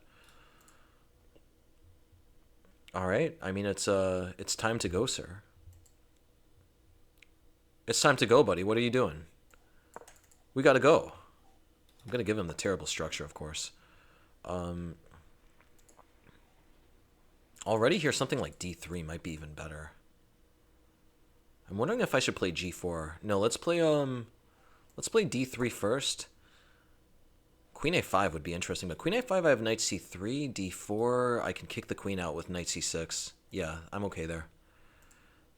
Alright, I mean it's time to go, sir. It's time to go, buddy. What are you doing? We gotta go. I'm gonna give him the terrible structure, of course. Already here, something like d3 might be even better. I'm wondering if I should play g4. No, let's play d3 first. Queen a5 would be interesting, but queen a5 I have knight c3, d4, I can kick the queen out with knight c6. Yeah, I'm okay there.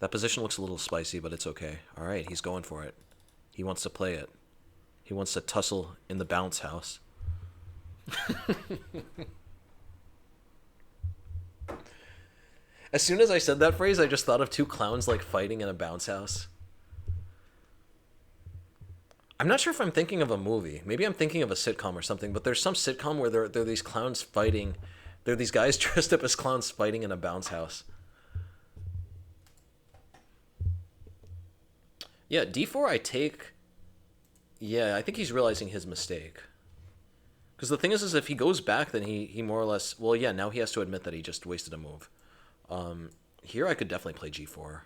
That position looks a little spicy, but it's okay. Alright, he's going for it. He wants to play it. He wants to tussle in the bounce house. As soon as I said that phrase, I just thought of two clowns like fighting in a bounce house. I'm not sure if I'm thinking of a movie. Maybe I'm thinking of a sitcom or something, but there's some sitcom where there are these clowns fighting. There are these guys dressed up as clowns fighting in a bounce house. Yeah, d4 I take... Yeah, I think he's realizing his mistake. Because the thing is if he goes back, then he more or less... Well, yeah, now he has to admit that he just wasted a move. Here I could definitely play g4.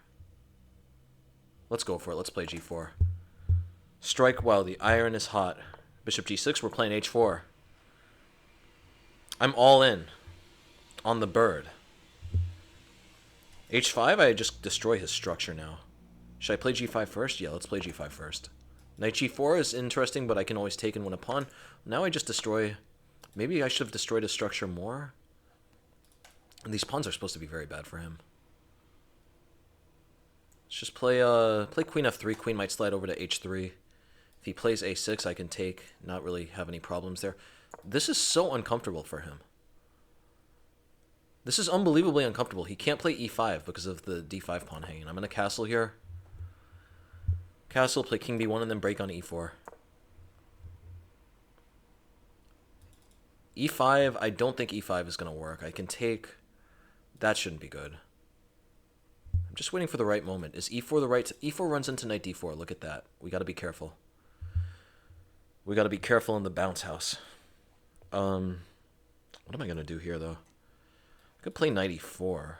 Let's go for it. Let's play g4. Strike while the iron is hot. Bishop g6, we're playing h4. I'm all in on the bird. h5, I just destroy his structure now. Should I play g5 first? Yeah, let's play g5 first. Knight g4 is interesting, but I can always take and win a pawn. Now I just destroy... Maybe I should have destroyed his structure more. And these pawns are supposed to be very bad for him. Let's just play queen f3. Queen might slide over to h3. If he plays a6, I can take. Not really have any problems there. This is so uncomfortable for him. This is unbelievably uncomfortable. He can't play e5 because of the d5 pawn hanging. I'm going to castle here. Castle, play king b1, and then break on e4. e5, I don't think e5 is going to work. I can take... That shouldn't be good. I'm just waiting for the right moment. Is e4 the right... e4 runs into knight d4. Look at that. We got to be careful. We got to be careful in the bounce house. What am I going to do here, though? I could play knight e4.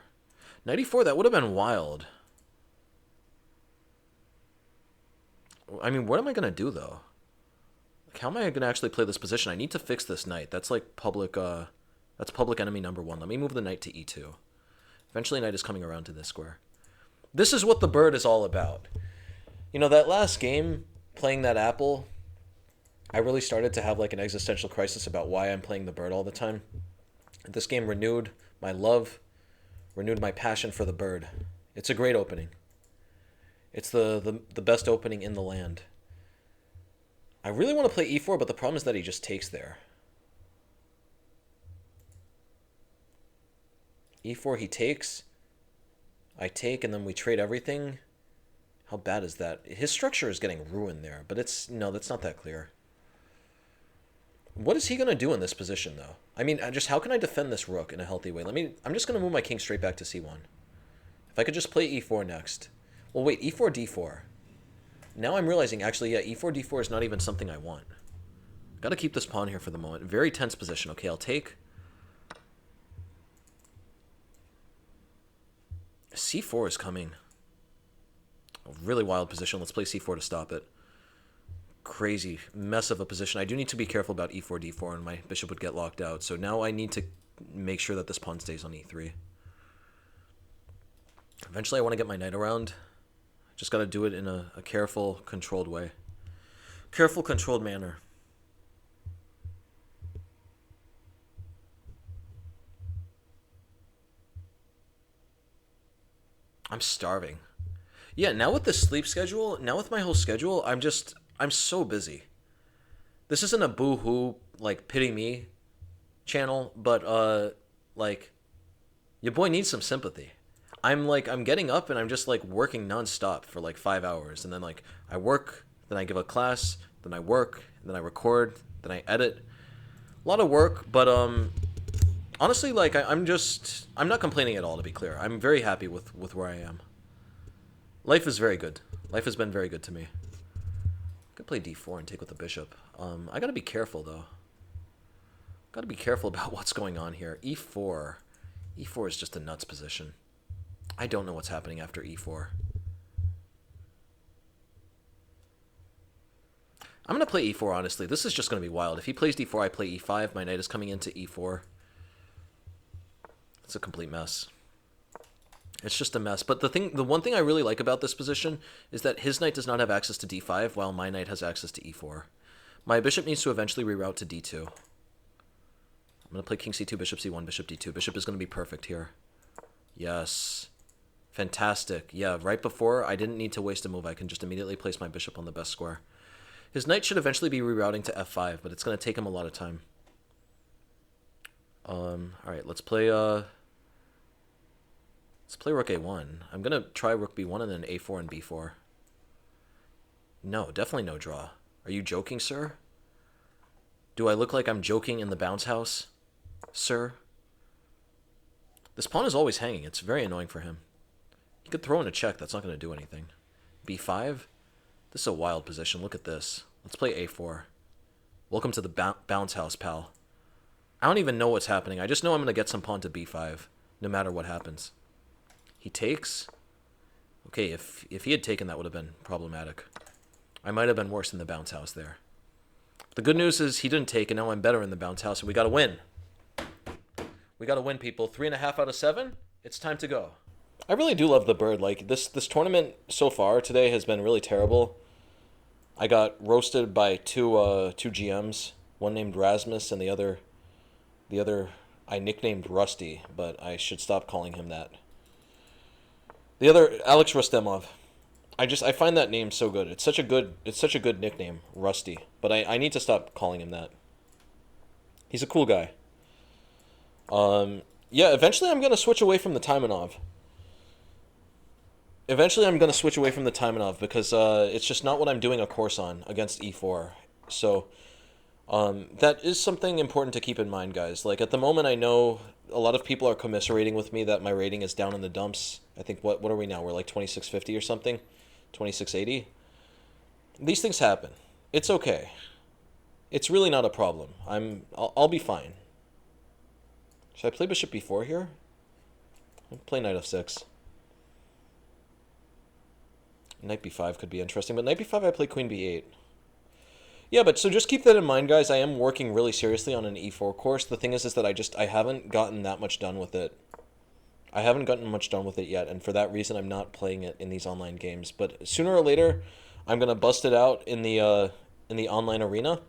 Knight e4, that would have been wild. I mean, what am I going to do, though? Like, how am I going to actually play this position? I need to fix this knight. That's like public, that's public enemy number 1. Let me move the knight to e2. Eventually, knight is coming around to this square. This is what the bird is all about. You know, that last game, playing that apple, I really started to have like an existential crisis about why I'm playing the bird all the time. This game renewed my love, renewed my passion for the bird. It's a great opening. It's the best opening in the land. I really want to play e4, but the problem is that he just takes there. e4, he takes. I take, and then we trade everything. How bad is that? His structure is getting ruined there, but it's... No, that's not that clear. What is he going to do in this position, though? I mean, just how can I defend this rook in a healthy way? I'm just going to move my king straight back to c1. If I could just play e4 next. Well, wait, e4, d4. Now I'm realizing, actually, yeah, e4, d4 is not even something I want. Got to keep this pawn here for the moment. Very tense position. Okay, I'll take. c4 is coming. A really wild position. Let's play c4 to stop it. Crazy mess of a position. I do need to be careful about e4, d4, and my bishop would get locked out. So now I need to make sure that this pawn stays on e3. Eventually I want to get my knight around. Just got to do it in a careful, controlled way. Careful, controlled manner. I'm starving. Yeah, now with the sleep schedule, now with my whole schedule, I'm so busy. This isn't a boo-hoo, like, pity me channel, but, like, your boy needs some sympathy. I'm getting up and I'm just, like, working nonstop for, like, 5 hours. And then, like, I work, then I give a class, then I work, then I record, then I edit. A lot of work, but, honestly, like, I'm not complaining at all, to be clear. I'm very happy with where I am. Life is very good. Life has been very good to me. I could play d4 and take with the bishop. I gotta be careful, though. Gotta be careful about what's going on here. e4. e4 is just a nuts position. I don't know what's happening after e4. I'm gonna play e4, honestly. This is just gonna be wild. If he plays d4, I play e5. My knight is coming into e4. It's a complete mess. It's just a mess. But the one thing I really like about this position is that his knight does not have access to d5, while my knight has access to e4. My bishop needs to eventually reroute to d2. I'm going to play king c2, bishop c1, bishop d2. Bishop is going to be perfect here. Yes. Fantastic. Yeah, right before, I didn't need to waste a move. I can just immediately place my bishop on the best square. His knight should eventually be rerouting to f5, but it's going to take him a lot of time. Alright, let's play rook a1. I'm going to try rook b1 and then a4 and b4. No, definitely no draw. Are you joking, sir? Do I look like I'm joking in the bounce house, sir? This pawn is always hanging. It's very annoying for him. He could throw in a check. That's not going to do anything. b5? This is a wild position. Look at this. Let's play a4. Welcome to the bounce house, pal. I don't even know what's happening. I just know I'm going to get some pawn to b5, no matter what happens. He takes. Okay, if he had taken, that would have been problematic. I might have been worse in the bounce house there. The good news is he didn't take, and now I'm better in the bounce house, and we got to win. We got to win, people. 3.5 out of 7. It's time to go. I really do love the bird. Like, this tournament so far today has been really terrible. I got roasted by two GMs. One named Rasmus, and the other I nicknamed Rusty, but I should stop calling him that. The other, Alex Rustemov. I find that name so good. It's such a good nickname, Rusty. But I need to stop calling him that. He's a cool guy. Yeah, eventually I'm gonna switch away from the Taimanov. Because it's just not what I'm doing a course on against e4. So that is something important to keep in mind, guys. Like, at the moment, I know a lot of people are commiserating with me that my rating is down in the dumps. I think, what are we now? We're like 2650 or something? 2680? These things happen. It's okay. It's really not a problem. I'll be fine. Should I play bishop b4 here? I'll play knight f6. Knight b5 could be interesting, but knight b5 I play queen b8. Yeah, but so just keep that in mind, guys. I am working really seriously on an e4 course. The thing is that I haven't gotten that much done with it. I haven't gotten much done with it yet, and for that reason, I'm not playing it in these online games. But sooner or later, I'm gonna bust it out in the online arena,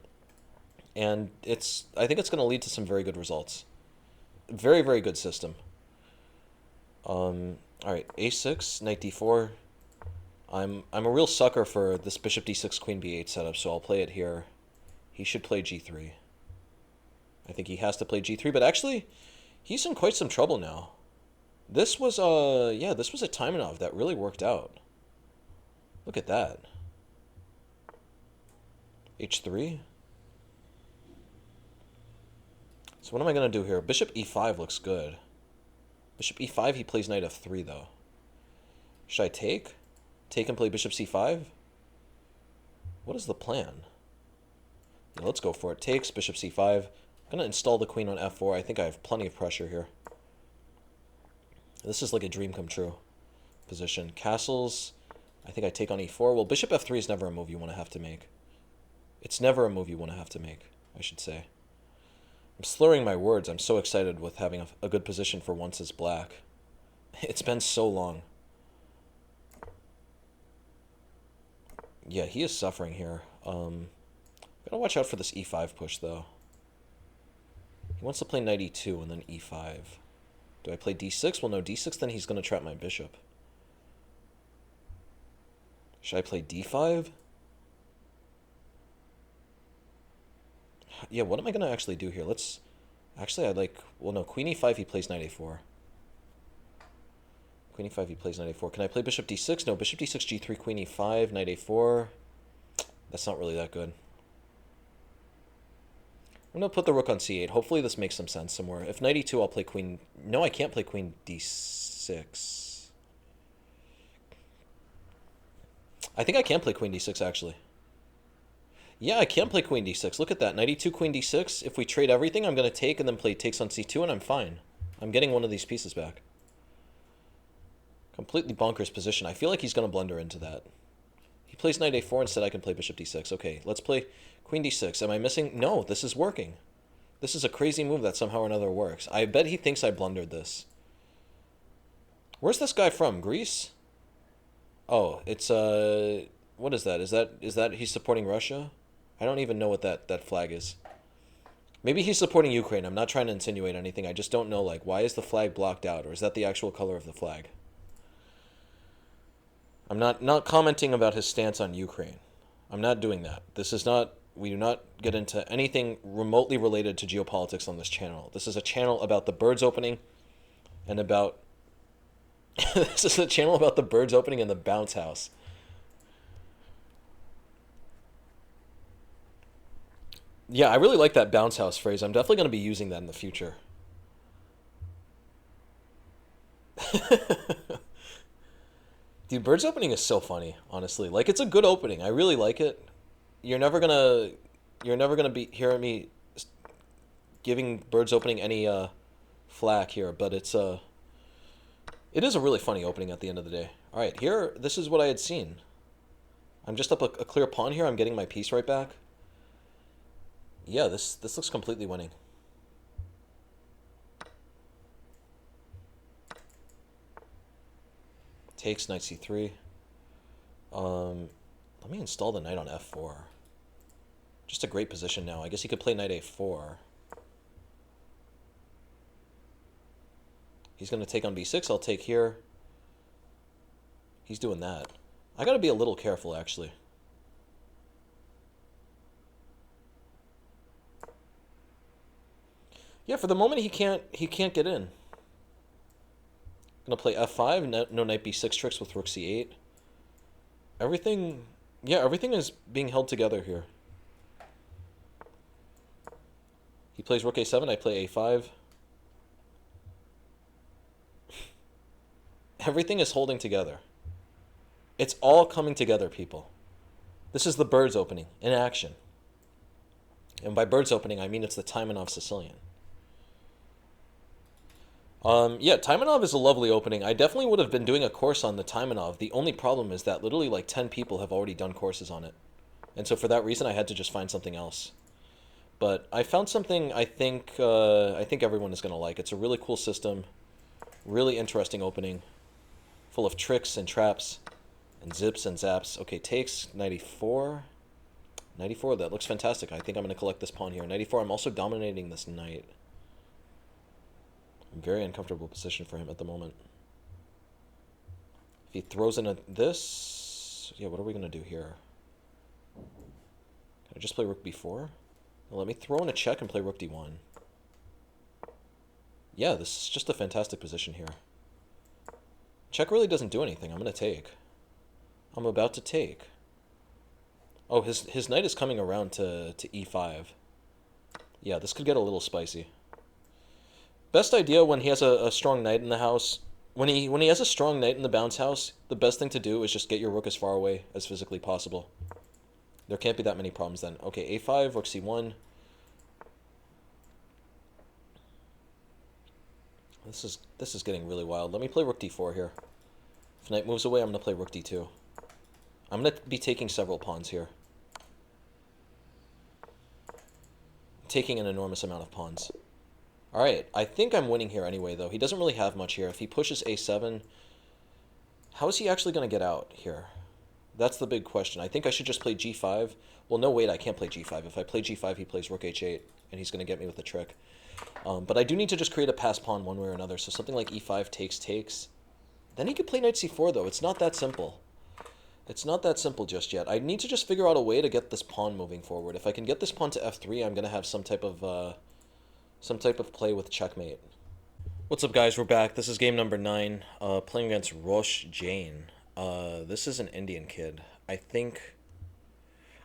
and I think it's gonna lead to some very good results. Very, very good system. All right, a6, knight d4. I'm a real sucker for this bishop d6, queen b8 setup, so I'll play it here. He should play g3. I think he has to play g3, but actually, he's in quite some trouble now. This was a Taimanov that really worked out. Look at that. h3. So what am I going to do here? Bishop e5 looks good. Bishop e5, he plays knight f3, though. Should I take? Take and play bishop c5? What is the plan? Yeah, let's go for it. Takes, bishop c5. I'm going to install the queen on f4. I think I have plenty of pressure here. This is like a dream come true position. Castles, I think I take on e4. Well, bishop f3 is never a move you want to have to make. It's never a move you want to have to make, I should say. I'm slurring my words. I'm so excited with having a good position for once as black. It's been so long. Yeah, he is suffering here. Gotta watch out for this e5 push, though. He wants to play knight e2 and then e5. Do I play d6? Well, no, d6, then he's going to trap my bishop. Should I play d5? Yeah, what am I going to actually do here? Let's... Actually, I'd like... Well, no, queen e5, he plays knight a4. Queen e5, he plays knight a4. Can I play bishop d6? No, bishop d6, g3, queen e5, knight a4. That's not really that good. I'm going to put the rook on c8. Hopefully this makes some sense somewhere. If knight e2, I'll play queen... No, I can't play queen d6. I think I can play queen d6, actually. Yeah, I can play queen d6. Look at that. Knight e2, queen d6. If we trade everything, I'm going to take and then play takes on c2, and I'm fine. I'm getting one of these pieces back. Completely bonkers position. I feel like he's going to blunder into that. He plays knight a4. Instead, I can play bishop d6. Okay, let's play queen d6. Am I missing? No, this is working. This is a crazy move that somehow or another works. I bet he thinks I blundered this. Where's this guy from? Greece? Oh, it's, what is that? Is that he's supporting Russia? I don't even know what that flag is. Maybe he's supporting Ukraine. I'm not trying to insinuate anything. I just don't know, like, why is the flag blocked out? Or is that the actual color of the flag? I'm not commenting about his stance on Ukraine. I'm not doing that. This is not... We do not get into anything remotely related to geopolitics on this channel. This is a channel about the birds opening and about... This is a channel about the birds opening and the bounce house. Yeah, I really like that bounce house phrase. I'm definitely going to be using that in the future. Dude, birds opening is so funny, honestly. Like, it's a good opening. I really like it. You're never gonna be hearing me giving birds opening any flack here, but it is a really funny opening at the end of the day. All right, here, this is what I had seen. I'm just up a clear pawn here. I'm getting my piece right back. Yeah, this looks completely winning. Takes knight c3. Let me install the knight on f4. Just a great position now. I guess he could play knight a4. He's going to take on b6. I'll take here. He's doing that. I got to be a little careful, actually. Yeah, for the moment he can't get in. Gonna play f5. No knight b6 tricks with rook c8. Everything is being held together here. He plays rook a7, I play a5. Everything is holding together. It's all coming together, people. This is the birds opening in action. And by birds opening, I mean it's the Taimanov Sicilian. Yeah, Taimanov is a lovely opening. I definitely would have been doing a course on the Taimanov. The only problem is that literally like 10 people have already done courses on it. And so for that reason, I had to just find something else. But I found something I think everyone is going to like. It's a really cool system. Really interesting opening. Full of tricks and traps and zips and zaps. Okay, takes 94. 94, that looks fantastic. I think I'm going to collect this pawn here. 94, I'm also dominating this knight. Very uncomfortable position for him at the moment. If he throws in this... Yeah, what are we going to do here? Can I just play rook b4? Well, let me throw in a check and play rook d1. Yeah, this is just a fantastic position here. Check really doesn't do anything. I'm going to take. I'm about to take. Oh, his knight is coming around to e5. Yeah, this could get a little spicy. Best idea when he has a strong knight in the house. When he has a strong knight in the bounce house, the best thing to do is just get your rook as far away as physically possible. There can't be that many problems then. Okay, a5, rook c1. This is getting really wild. Let me play rook d4 here. If knight moves away, I'm going to play rook d2. I'm going to be taking several pawns here. Taking an enormous amount of pawns. Alright, I think I'm winning here anyway, though. He doesn't really have much here. If he pushes a7, how is he actually going to get out here? That's the big question. I think I should just play g5. Well, no, wait, I can't play g5. If I play g5, he plays rook h8, and he's going to get me with a trick. But I do need to just create a pass pawn one way or another, so something like e5 takes. Then he could play knight c4, though. It's not that simple. It's not that simple just yet. I need to just figure out a way to get this pawn moving forward. If I can get this pawn to f3, I'm going to have some type of play with checkmate. What's up, guys? We're back. This is game number 9, playing against Rosh Jain. This is an Indian kid. I think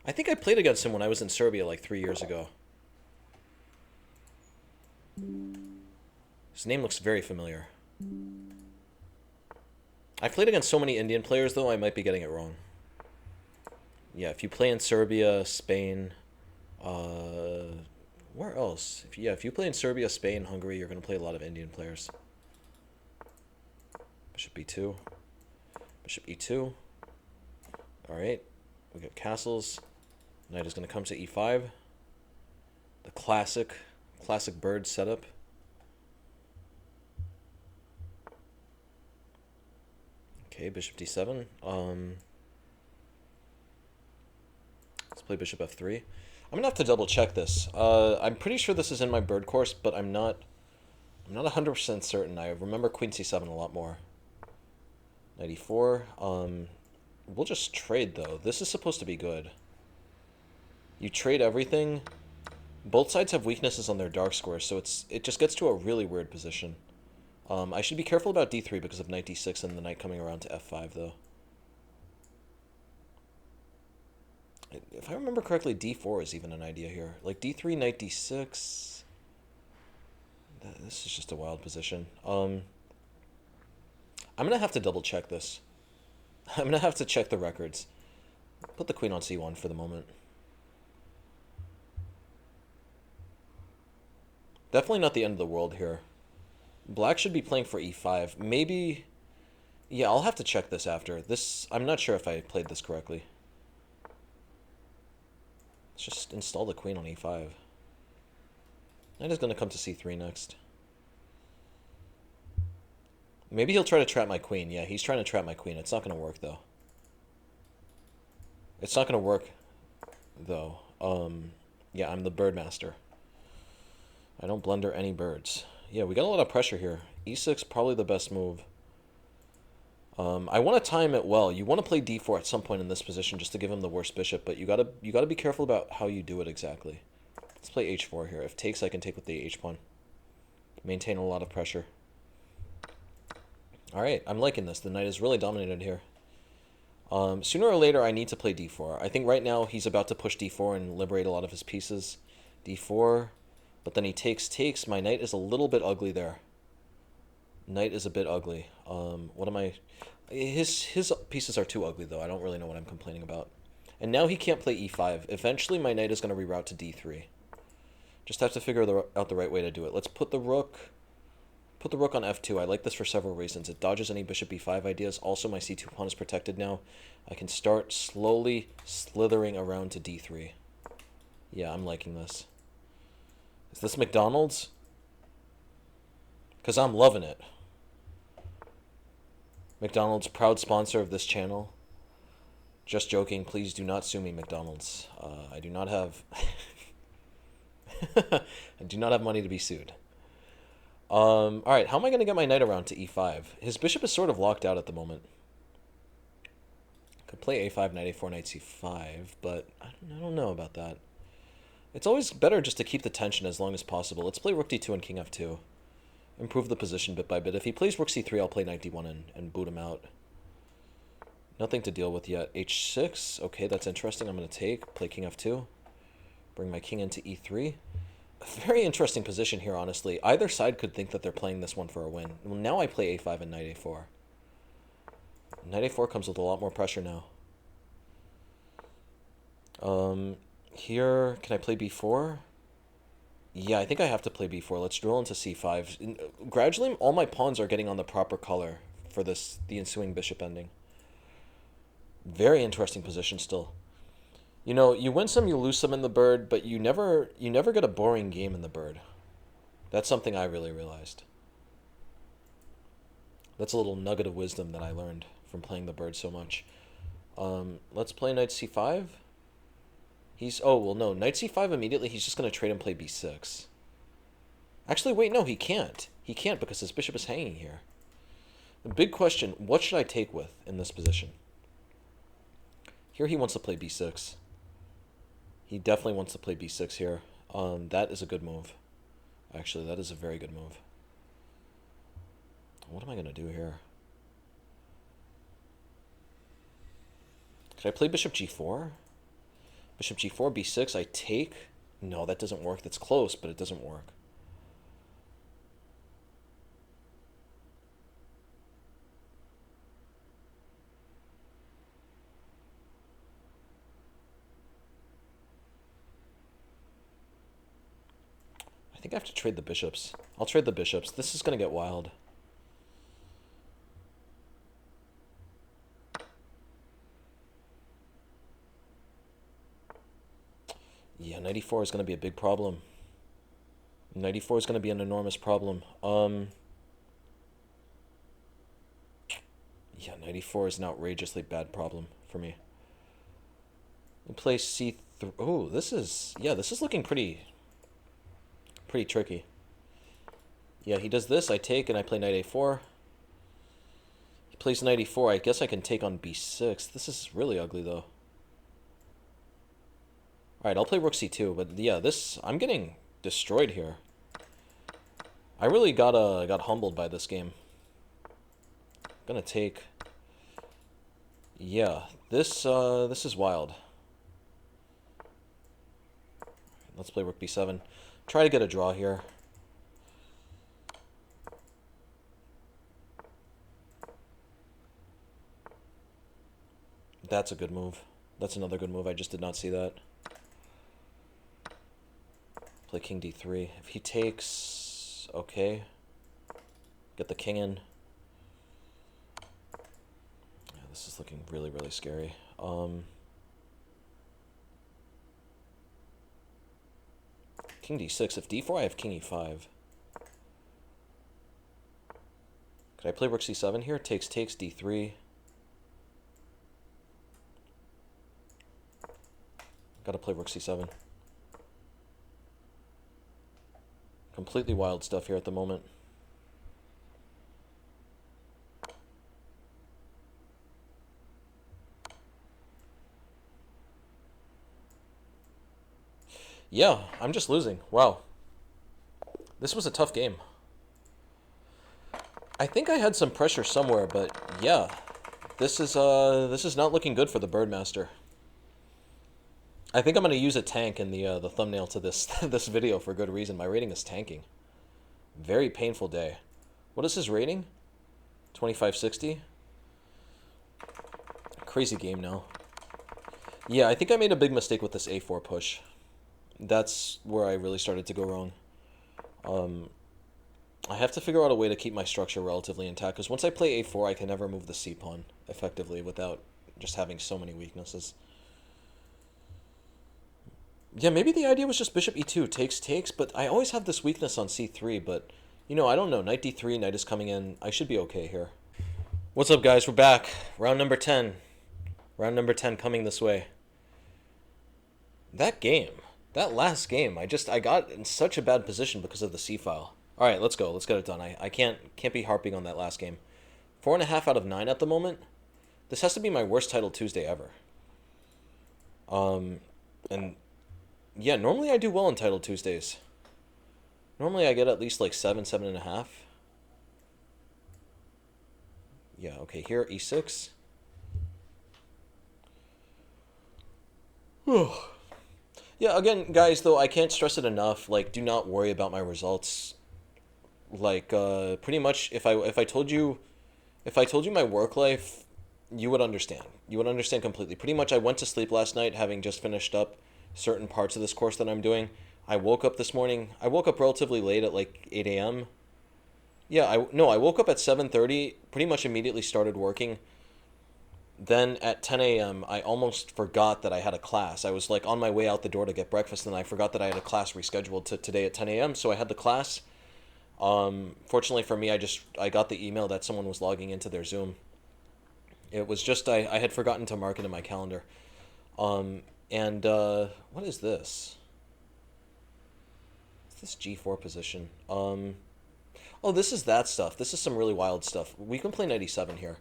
I played against him when I was in Serbia like 3 years ago. His name looks very familiar. I've played against so many Indian players, though, I might be getting it wrong. Yeah, if you play in Serbia, Spain, where else? If you play in Serbia, Spain, Hungary, you're going to play a lot of Indian players. Bishop b2. Bishop e2. Alright, we got castles. Knight is going to come to e5. The classic bird setup. Okay, bishop d7. Let's play bishop f3. I'm gonna have to double check this. I'm pretty sure this is in my bird course, but I'm not 100% certain. I remember queen c7 a lot more. Knight e4. We'll just trade though. This is supposed to be good. You trade everything. Both sides have weaknesses on their dark squares, so it just gets to a really weird position. I should be careful about d3 because of knight d6 and the knight coming around to f5 though. If I remember correctly, d4 is even an idea here. Like d3, knight d6. This is just a wild position. I'm gonna have to double check this. I'm gonna have to check the records. Put the queen on c1 for the moment. Definitely not the end of the world here. Black should be playing for e5. Maybe... Yeah, I'll have to check this after. I'm not sure if I played this correctly. Let's just install the queen on e5. Knight is going to come to c3 next. Maybe he'll try to trap my queen. Yeah, he's trying to trap my queen. It's not going to work, though. It's not going to work, though. Yeah, I'm the bird master. I don't blunder any birds. Yeah, we got a lot of pressure here. e6, probably the best move. I want to time it well. You want to play d4 at some point in this position just to give him the worst bishop, but you gotta be careful about how you do it exactly. Let's play h4 here. If takes, I can take with the h-pawn. Maintain a lot of pressure. Alright, I'm liking this. The knight is really dominated here. Sooner or later, I need to play d4. I think right now he's about to push d4 and liberate a lot of his pieces. d4, but then he takes. My knight is a little bit ugly there. Knight is a bit ugly. What am I... His pieces are too ugly, though. I don't really know what I'm complaining about. And now he can't play e5. Eventually, my knight is going to reroute to d3. Just have to figure out the right way to do it. Let's put the rook on f2. I like this for several reasons. It dodges any bishop b5 ideas. Also, my c2 pawn is protected now. I can start slowly slithering around to d3. Yeah, I'm liking this. Is this McDonald's? Because I'm loving it. McDonald's, proud sponsor of this channel. Just joking. Please do not sue me, McDonald's. I do not have... I do not have money to be sued. Alright, how am I going to get my knight around to e5? His bishop is sort of locked out at the moment. Could play a5, knight a4, knight c5, but I don't know about that. It's always better just to keep the tension as long as possible. Let's play rook d2 and king f2. Improve the position bit by bit. If he plays rook c3, I'll play knight d1 and boot him out. Nothing to deal with yet. h6. Okay, that's interesting. I'm going to play king f2. Bring my king into e3. Very interesting position here, honestly. Either side could think that they're playing this one for a win. Well, now I play a5 and knight a4. Knight a4 comes with a lot more pressure now. Here, can I play b4? Yeah, I think I have to play b4. Let's drill into c5. Gradually, all my pawns are getting on the proper color for the ensuing bishop ending. Very interesting position still. You know, you win some, you lose some in the bird, but you never get a boring game in the bird. That's something I really realized. That's a little nugget of wisdom that I learned from playing the bird so much. Let's play knight c5. Oh, well, no. Knight c5 immediately, he's just going to trade and play b6. Actually, wait, no, he can't. He can't because his bishop is hanging here. The big question, what should I take with in this position? Here he wants to play b6. He definitely wants to play b6 here. That is a good move. Actually, that is a very good move. What am I going to do here? Could I play bishop g4? Bishop g4, b6, I take. No, that doesn't work. That's close, but it doesn't work. I think I have to trade the bishops. I'll trade the bishops. This is going to get wild. Yeah, knight e4 is going to be a big problem. Knight e4 is going to be an enormous problem. Yeah, knight e4 is an outrageously bad problem for me. We play c3. Oh, this is looking pretty tricky. Yeah, he does this, I take, and I play knight a4. He plays knight e4. I guess I can take on b6. This is really ugly, though. Alright, I'll play rook c2, but yeah, I'm getting destroyed here. I really got humbled by this game. I'm gonna take... Yeah, this is wild. Let's play rook b7. Try to get a draw here. That's a good move. That's another good move. I just did not see that. Play king d3. If he takes... Okay. Get the king in. Yeah, this is looking really, really scary. King d6. If d4, I have king e5. Could I play rook c7 here? Takes, d3. Gotta play rook c7. Completely wild stuff here at the moment. Yeah, I'm just losing. Wow. This was a tough game. I think I had some pressure somewhere, but yeah. This is not looking good for the Birdmaster. I think I'm going to use a tank in the thumbnail to this this video for good reason. My rating is tanking. Very painful day. What is his rating? 2560? Crazy game now. Yeah, I think I made a big mistake with this a4 push. That's where I really started to go wrong. I have to figure out a way to keep my structure relatively intact, because once I play a4, I can never move the c-pawn effectively without just having so many weaknesses. Yeah, maybe the idea was just bishop e2, takes, but I always have this weakness on c3, but, you know, I don't know. Knight d3, knight is coming in. I should be okay here. What's up, guys? We're back. Round number 10. Round number 10 coming this way. That last game, I got in such a bad position because of the c-file. All right, let's go. Let's get it done. I can't be harping on that last game. 4.5 out of 9 at the moment. This has to be my worst Title Tuesday ever. And yeah, normally I do well on Title Tuesdays. Normally I get at least like 7.5. Yeah, okay, here, e6. Yeah, again, guys, though, I can't stress it enough. Like, do not worry about my results. Like, pretty much, if I told you my work life, you would understand. You would understand completely. Pretty much, I went to sleep last night, having just finished up certain parts of this course that I'm doing. I woke up this morning. I woke up relatively late at like 8 a.m. Yeah, I woke up at 7:30. Pretty much immediately started working. Then at 10 a.m., I almost forgot that I had a class. I was like on my way out the door to get breakfast, and I forgot that I had a class rescheduled to today at 10 a.m. So I had the class. Fortunately for me, I got the email that someone was logging into their Zoom. It was just I had forgotten to mark it in my calendar. And what is this? What's this G4 position? Oh, this is that stuff. This is some really wild stuff. We can play 97 here.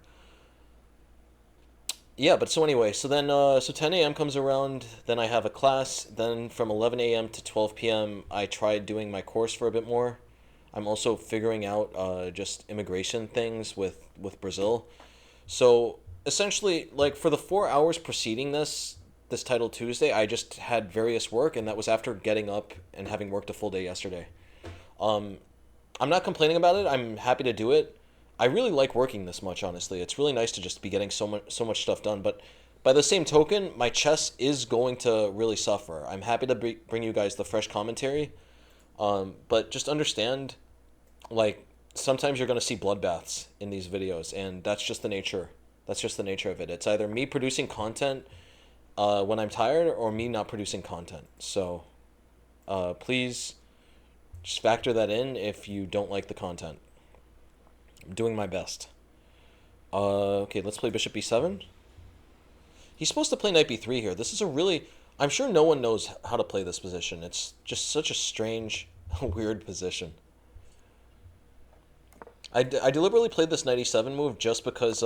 Yeah, but so anyway, so then so 10 a.m. comes around, then I have a class, then from 11 a.m. to 12 p.m. I tried doing my course for a bit more. I'm also figuring out just immigration things with Brazil. So essentially, like for the 4 hours preceding this Title Tuesday, I just had various work, and that was after getting up and having worked a full day yesterday. Um, I'm not complaining about it. I'm happy to do it. I really like working this much, honestly. It's really nice to just be getting so much stuff done. But by the same token, my chess is going to really suffer. I'm happy to bring you guys the fresh commentary, but just understand, like sometimes you're going to see bloodbaths in these videos, and that's just the nature. That's just the nature of it. It's either me producing content when I'm tired, or me not producing content. So please just factor that in if you don't like the content. I'm doing my best. Okay, let's play bishop b7. He's supposed to play knight b3 here. This is a really... I'm sure no one knows how to play this position. It's just such a strange, weird position. I deliberately played this knight e7 move just because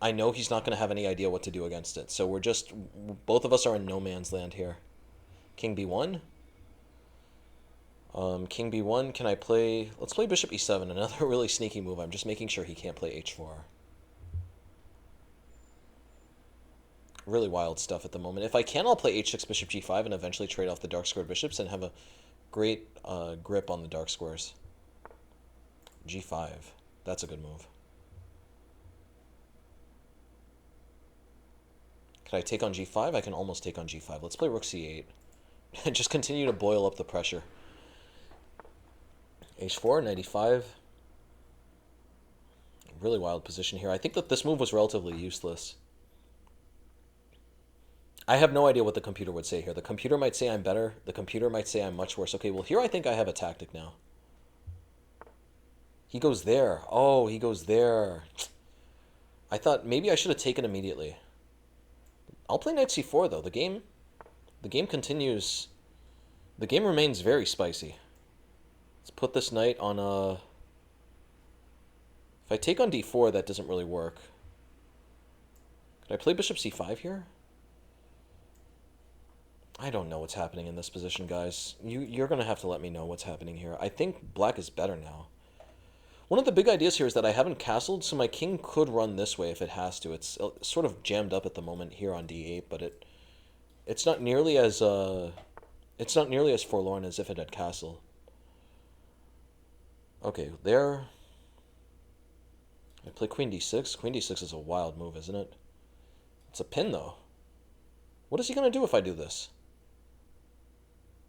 I know he's not going to have any idea what to do against it. So we're just... Both of us are in no man's land here. King b1. King b1, can I play... Let's play bishop e7, another really sneaky move. I'm just making sure he can't play h4. Really wild stuff at the moment. If I can, I'll play h6, bishop g5, and eventually trade off the dark squared bishops and have a great grip on the dark squares. g5. That's a good move. Can I take on g5? I can almost take on g5. Let's play rook c8. And just continue to boil up the pressure. h4, knight e5. Really wild position here. I think that this move was relatively useless. I have no idea what the computer would say here. The computer might say I'm better. The computer might say I'm much worse. Okay, well, here I think I have a tactic now. He goes there. Oh, he goes there. I thought maybe I should have taken immediately. I'll play knight c4, though. The game continues. The game remains very spicy. Let's put this knight on a... If I take on d4, that doesn't really work. Could I play bishop c5 here? I don't know what's happening in this position, guys. You're going to have to let me know what's happening here. I think black is better now. One of the big ideas here is that I haven't castled, so my king could run this way if it has to. It's sort of jammed up at the moment here on d8, but it's not nearly as forlorn as if it had castled. Okay, there. I play queen d6. Queen d6 is a wild move, isn't it? It's a pin, though. What is he going to do if I do this?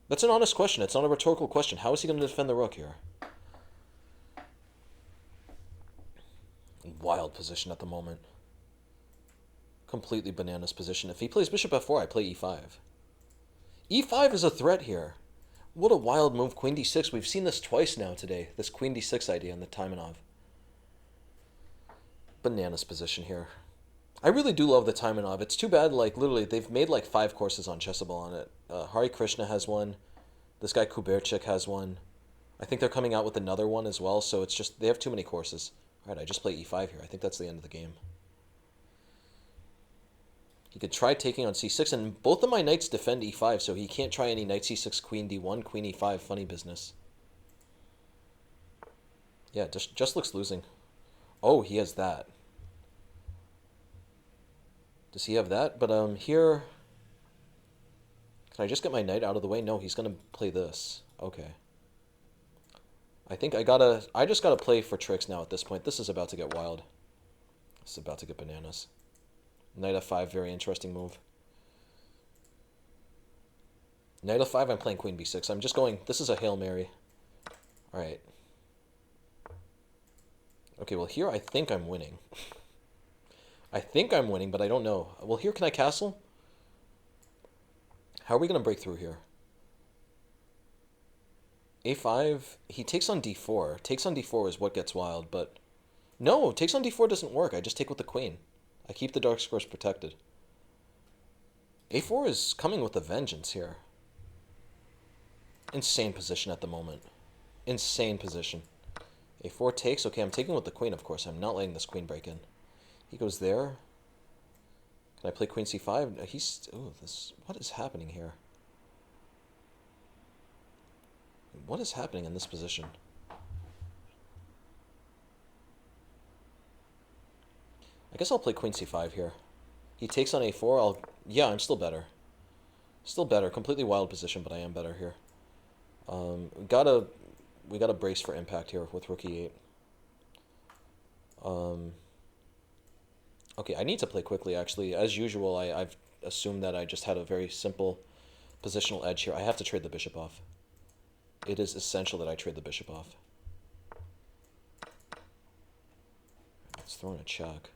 That's an honest question. It's not a rhetorical question. How is he going to defend the rook here? Wild position at the moment. Completely bananas position. If he plays bishop f4, I play e5. e5 is a threat here. What a wild move, queen d6. We've seen this twice now today, this queen d6 idea in the Taimanov. Bananas position here. I really do love the Taimanov. It's too bad, like, literally, they've made, like, 5 courses on Chessable on it. Hari Krishna has one. This guy Kuberchik has one. I think they're coming out with another one as well, so it's just, they have too many courses. All right, I just play e5 here. I think that's the end of the game. He could try taking on c6, and both of my knights defend e5, so he can't try any knight c6, queen d1, queen e5, funny business. Yeah, just looks losing. Oh, he has that. Does he have that? But here... Can I just get my knight out of the way? No, he's gonna play this. Okay. I think I just gotta play for tricks now at this point. This is about to get wild. This is about to get bananas. Knight f5, very interesting move. Knight f5, I'm playing queen b6. I'm just going, this is a Hail Mary. Alright. Okay, well here I think I'm winning. I think I'm winning, but I don't know. Well, here, can I castle? How are we going to break through here? a5, he takes on d4. Takes on d4 is what gets wild, but... No, takes on d4 doesn't work. I just take with the queen. I keep the dark squares protected. a4 is coming with a vengeance here. Insane position at the moment. Insane position. a4 takes. Okay, I'm taking with the queen, of course. I'm not letting this queen break in. He goes there. Can I play queen c5? He's... Ooh, this... What is happening here? What is happening in this position? I guess I'll play queen c5 here. He takes on a4. Yeah, I'm still better. Still better. Completely wild position, but I am better here. We gotta brace for impact here with rook e8. Okay, I need to play quickly, actually. As usual, I've assumed that I just had a very simple positional edge here. I have to trade the bishop off. It is essential that I trade the bishop off. Let's throw in a check.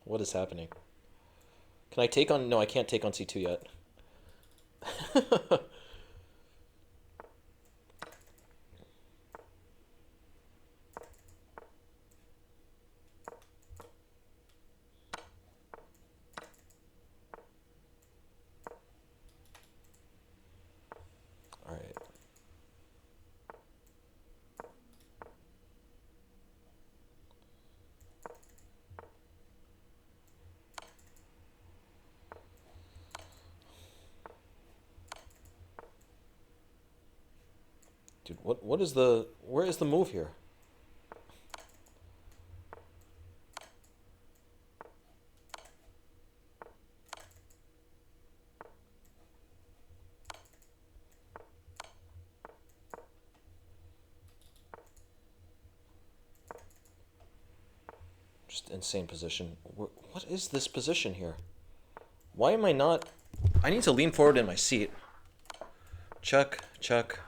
What is happening? Can I take on... No, I can't take on c2 yet. All right. Dude, what is the... Where is the move here? Just insane position. What is this position here? Why am I not... I need to lean forward in my seat. Check, check.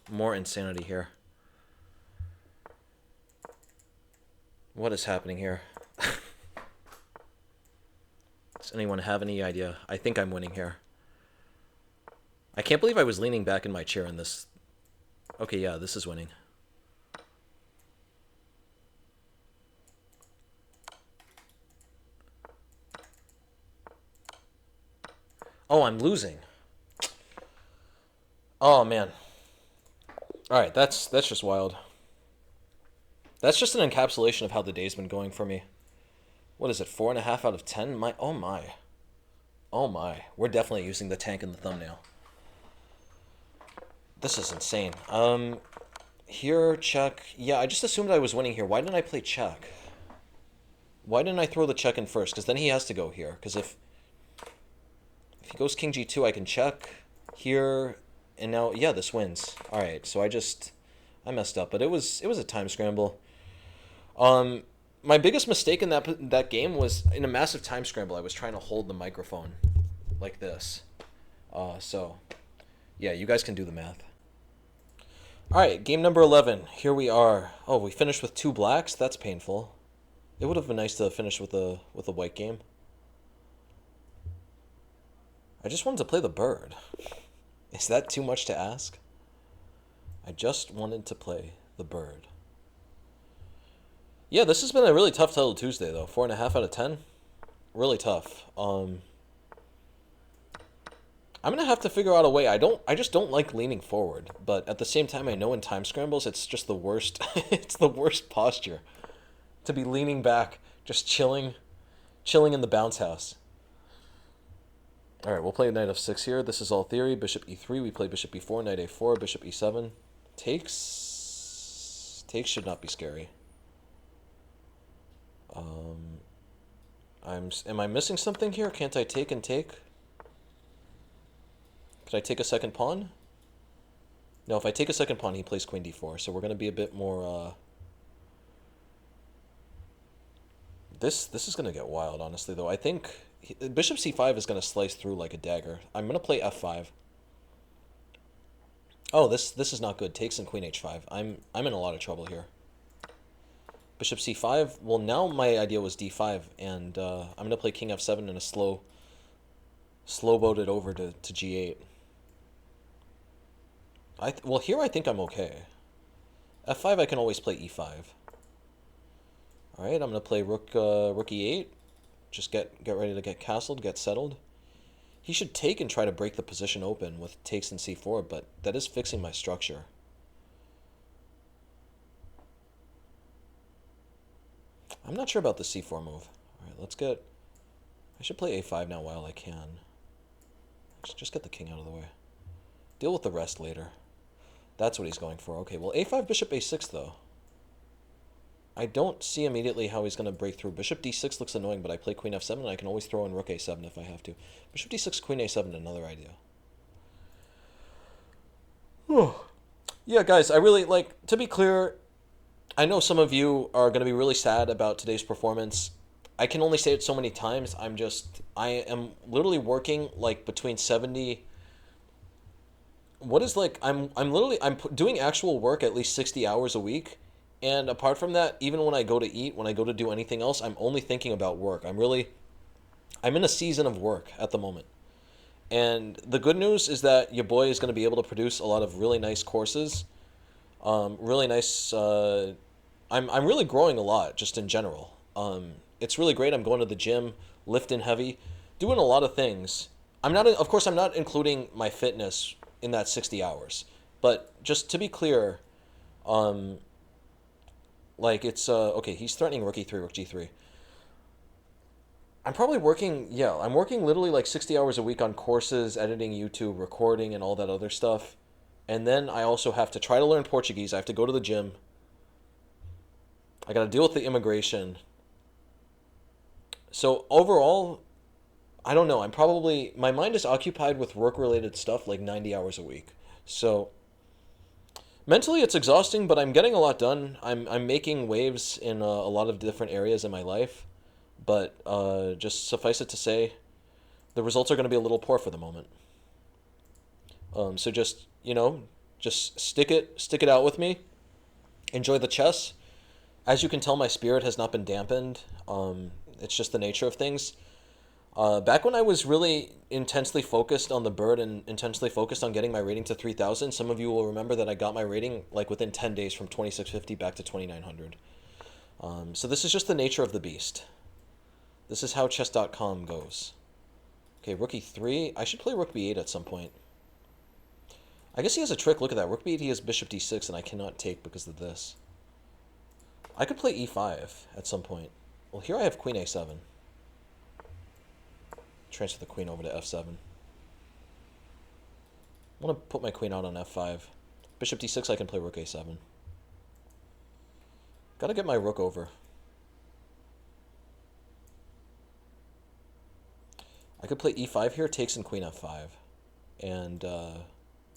More insanity here. What is happening here? Does anyone have any idea? I think I'm winning here. I can't believe I was leaning back in my chair in this. Okay, yeah, this is winning. Oh, I'm losing. Oh, man. Alright, that's just wild. That's just an encapsulation of how the day's been going for me. What is it, 4.5 out of 10? Oh my. Oh my. We're definitely using the tank in the thumbnail. This is insane. Here, check. Yeah, I just assumed I was winning here. Why didn't I play check? Why didn't I throw the check in first? Because then he has to go here. Because if he goes king g2, I can check here. And now, yeah, this wins. All right, so I messed up, but it was a time scramble. My biggest mistake in that game was in a massive time scramble. I was trying to hold the microphone like this. So, yeah, you guys can do the math. All right, game number 11. Here we are. Oh, we finished with 2 blacks. That's painful. It would have been nice to finish with a white game. I just wanted to play the bird. Is that too much to ask? I just wanted to play the bird. Yeah, this has been a really tough Title Tuesday, though. 4.5 out of 10. Really tough. I'm gonna have to figure out a way. I just don't like leaning forward, but at the same time, I know in time scrambles, it's just the worst. It's the worst posture to be leaning back, just chilling in the bounce house. All right, we'll play knight f6 here. This is all theory. Bishop e3. We play bishop e4, knight a4, bishop e7. Takes should not be scary. Am I missing something here? Can't I take and take? Could I take a second pawn? No, if I take a second pawn, he plays queen d4. So we're going to be a bit more... This is going to get wild, honestly, though. I think bishop c5 is going to slice through like a dagger. I'm going to play f5. Oh, this is not good. Takes and queen h5. I'm in a lot of trouble here. Bishop c5. Well, now my idea was d5, and I'm going to play king f7 and a slow boat it over to g8. Well, here I think I'm okay. f5 I can always play e5. All right, I'm going to play rook e8. Just get ready to get castled, get settled. He should take and try to break the position open with takes and c4, but that is fixing my structure. I'm not sure about the c4 move. All right, let's get... I should play a5 now while I can. Just get the king out of the way. Deal with the rest later. That's what he's going for. Okay, well, a5, bishop a6, though. I don't see immediately how he's going to break through. Bishop d6 looks annoying, but I play queen f7, and I can always throw in rook a7 if I have to. Bishop d6, queen a7, another idea. Yeah, guys, I really, like, to be clear, I know some of you are going to be really sad about today's performance. I can only say it so many times. I am literally working, like, between 70... What is, like, I'm doing actual work at least 60 hours a week. And apart from that, even when I go to eat, when I go to do anything else, I'm only thinking about work. I'm in a season of work at the moment. And the good news is that your boy is going to be able to produce a lot of really nice courses. Really nice, I'm really growing a lot, just in general. It's really great. I'm going to the gym, lifting heavy, doing a lot of things. Of course, I'm not including my fitness in that 60 hours. But just to be clear, like, it's, okay, he's threatening rook e3, rook g3. I'm probably working, yeah, I'm working literally like 60 hours a week on courses, editing YouTube, recording, and all that other stuff. And then I also have to try to learn Portuguese. I have to go to the gym. I got to deal with the immigration. So overall, I don't know. My mind is occupied with work-related stuff like 90 hours a week. So... mentally, it's exhausting, but I'm getting a lot done. I'm making waves in a lot of different areas in my life, but just suffice it to say, the results are going to be a little poor for the moment. So just, just stick it out with me. Enjoy the chess. As you can tell, my spirit has not been dampened. It's just the nature of things. Back when I was really intensely focused on the bird and intensely focused on getting my rating to 3,000, some of you will remember that I got my rating like within 10 days from 2,650 back to 2,900. So this is just the nature of the beast. This is how chess.com goes. Okay, rook e3. I should play rook b8 at some point. I guess he has a trick. Look at that. Rook b8, he has bishop d6, and I cannot take because of this. I could play e5 at some point. Well, here I have queen a7. Transfer the queen over to f7. I want to put my queen out on f5. Bishop d6, I can play rook a7. Gotta get my rook over. I could play e5 here, takes and queen f5. And,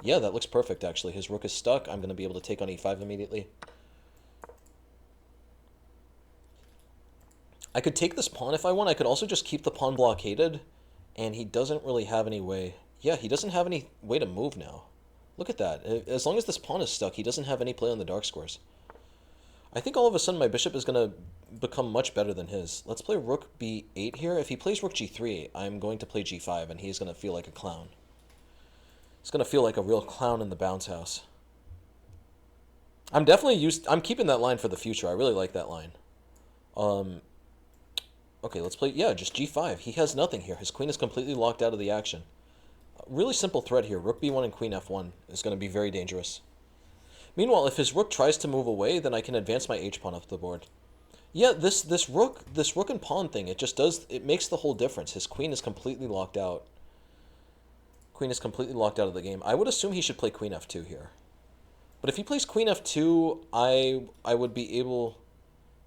yeah, that looks perfect, actually. His rook is stuck. I'm going to be able to take on e5 immediately. I could take this pawn if I want. I could also just keep the pawn blockaded, and he doesn't really have any way. Yeah, he doesn't have any way to move now. Look at that. As long as this pawn is stuck, he doesn't have any play on the dark squares. I think all of a sudden my bishop is going to become much better than his. Let's play rook b8 here. If he plays rook g3, I'm going to play g5, and he's going to feel like a clown. He's going to feel like a real clown in the bounce house. I'm keeping that line for the future. I really like that line. Okay, let's play, yeah, just g5. He has nothing here. His queen is completely locked out of the action. really simple threat here. Rook b1 and queen f1 is going to be very dangerous. Meanwhile, if his rook tries to move away, then I can advance my h-pawn up the board. Yeah, this rook and pawn thing, it makes the whole difference. His queen is completely locked out. Queen is completely locked out of the game. I would assume he should play queen f2 here. But if he plays queen f2, I would be able...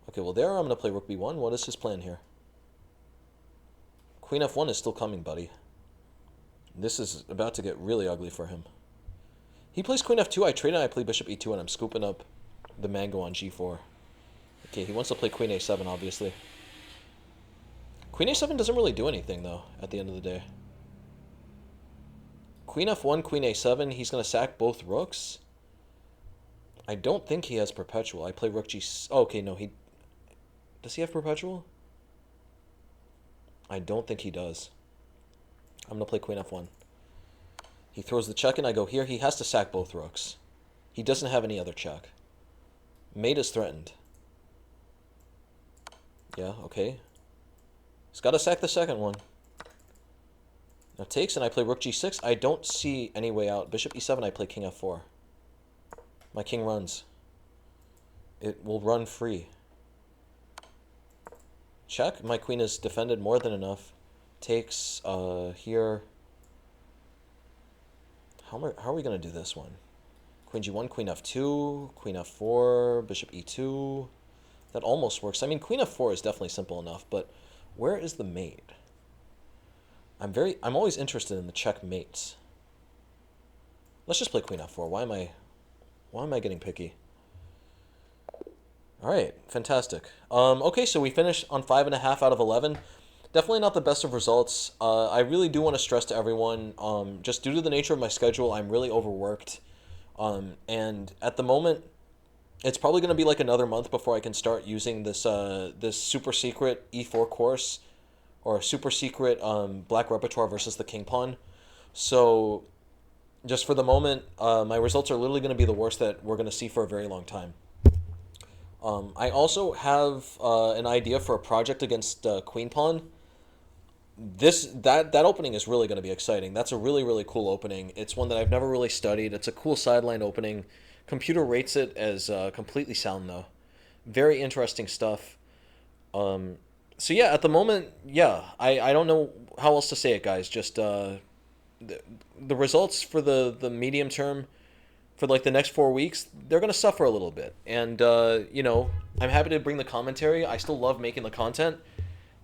Okay, well there I'm going to play rook b1. What is his plan here? Queen f1 is still coming, buddy. This is about to get really ugly for him. He plays queen f2, I trade and I play bishop e2, and I'm scooping up the mango on g4. Okay, he wants to play queen a7, obviously. Queen a7 doesn't really do anything, though, at the end of the day. Queen f1, queen a7, he's going to sack both rooks. I don't think he has perpetual. I play rook g... Oh, okay, no, he... Does he have perpetual? I don't think he does. I'm going to play queen f1. He throws the check and I go here. He has to sack both rooks. He doesn't have any other check. Mate is threatened. Yeah, okay. He's got to sack the second one. Now takes and I play rook g6. I don't see any way out. Bishop e7, I play king f4. My king runs. It will run free. Check. My queen is defended more than enough. Takes here. How are we going to do this one? Queen g1, queen f2, queen f4, bishop e2. That almost works. I mean, queen f4 is definitely simple enough, but where is the mate? I'm always interested in the checkmates. Let's just play queen f4. Why am I getting picky? All right, fantastic. Okay, so we finished on 5.5 out of 11. Definitely not the best of results. I really do want to stress to everyone, just due to the nature of my schedule, I'm really overworked. And at the moment, it's probably going to be like another month before I can start using this this super secret e4 course, or super secret black repertoire versus the king pawn. So just for the moment, my results are literally going to be the worst that we're going to see for a very long time. I also have an idea for a project against queen pawn. That opening is really going to be exciting. That's a really cool opening. It's one that I've never really studied. It's a cool sideline opening. Computer rates it as completely sound, though. Very interesting stuff. So yeah, at the moment, yeah, I don't know how else to say it, guys. Just the results for the medium term, for like the next 4 weeks, they're going to suffer a little bit. And, you know, I'm happy to bring the commentary. I still love making the content.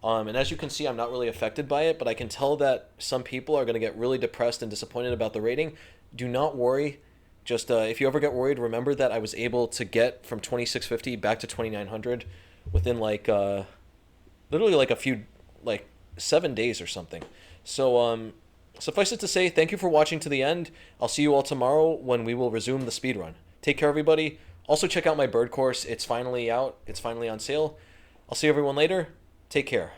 And as you can see, I'm not really affected by it, but I can tell that some people are going to get really depressed and disappointed about the rating. Do not worry. Just if you ever get worried, remember that I was able to get from 2650 back to 2900 within like literally like a few, like 7 days or something. So suffice it to say, thank you for watching to the end. I'll see you all tomorrow when we will resume the speedrun. Take care, everybody. Also check out my bird course. It's finally out. It's finally on sale. I'll see everyone later. Take care.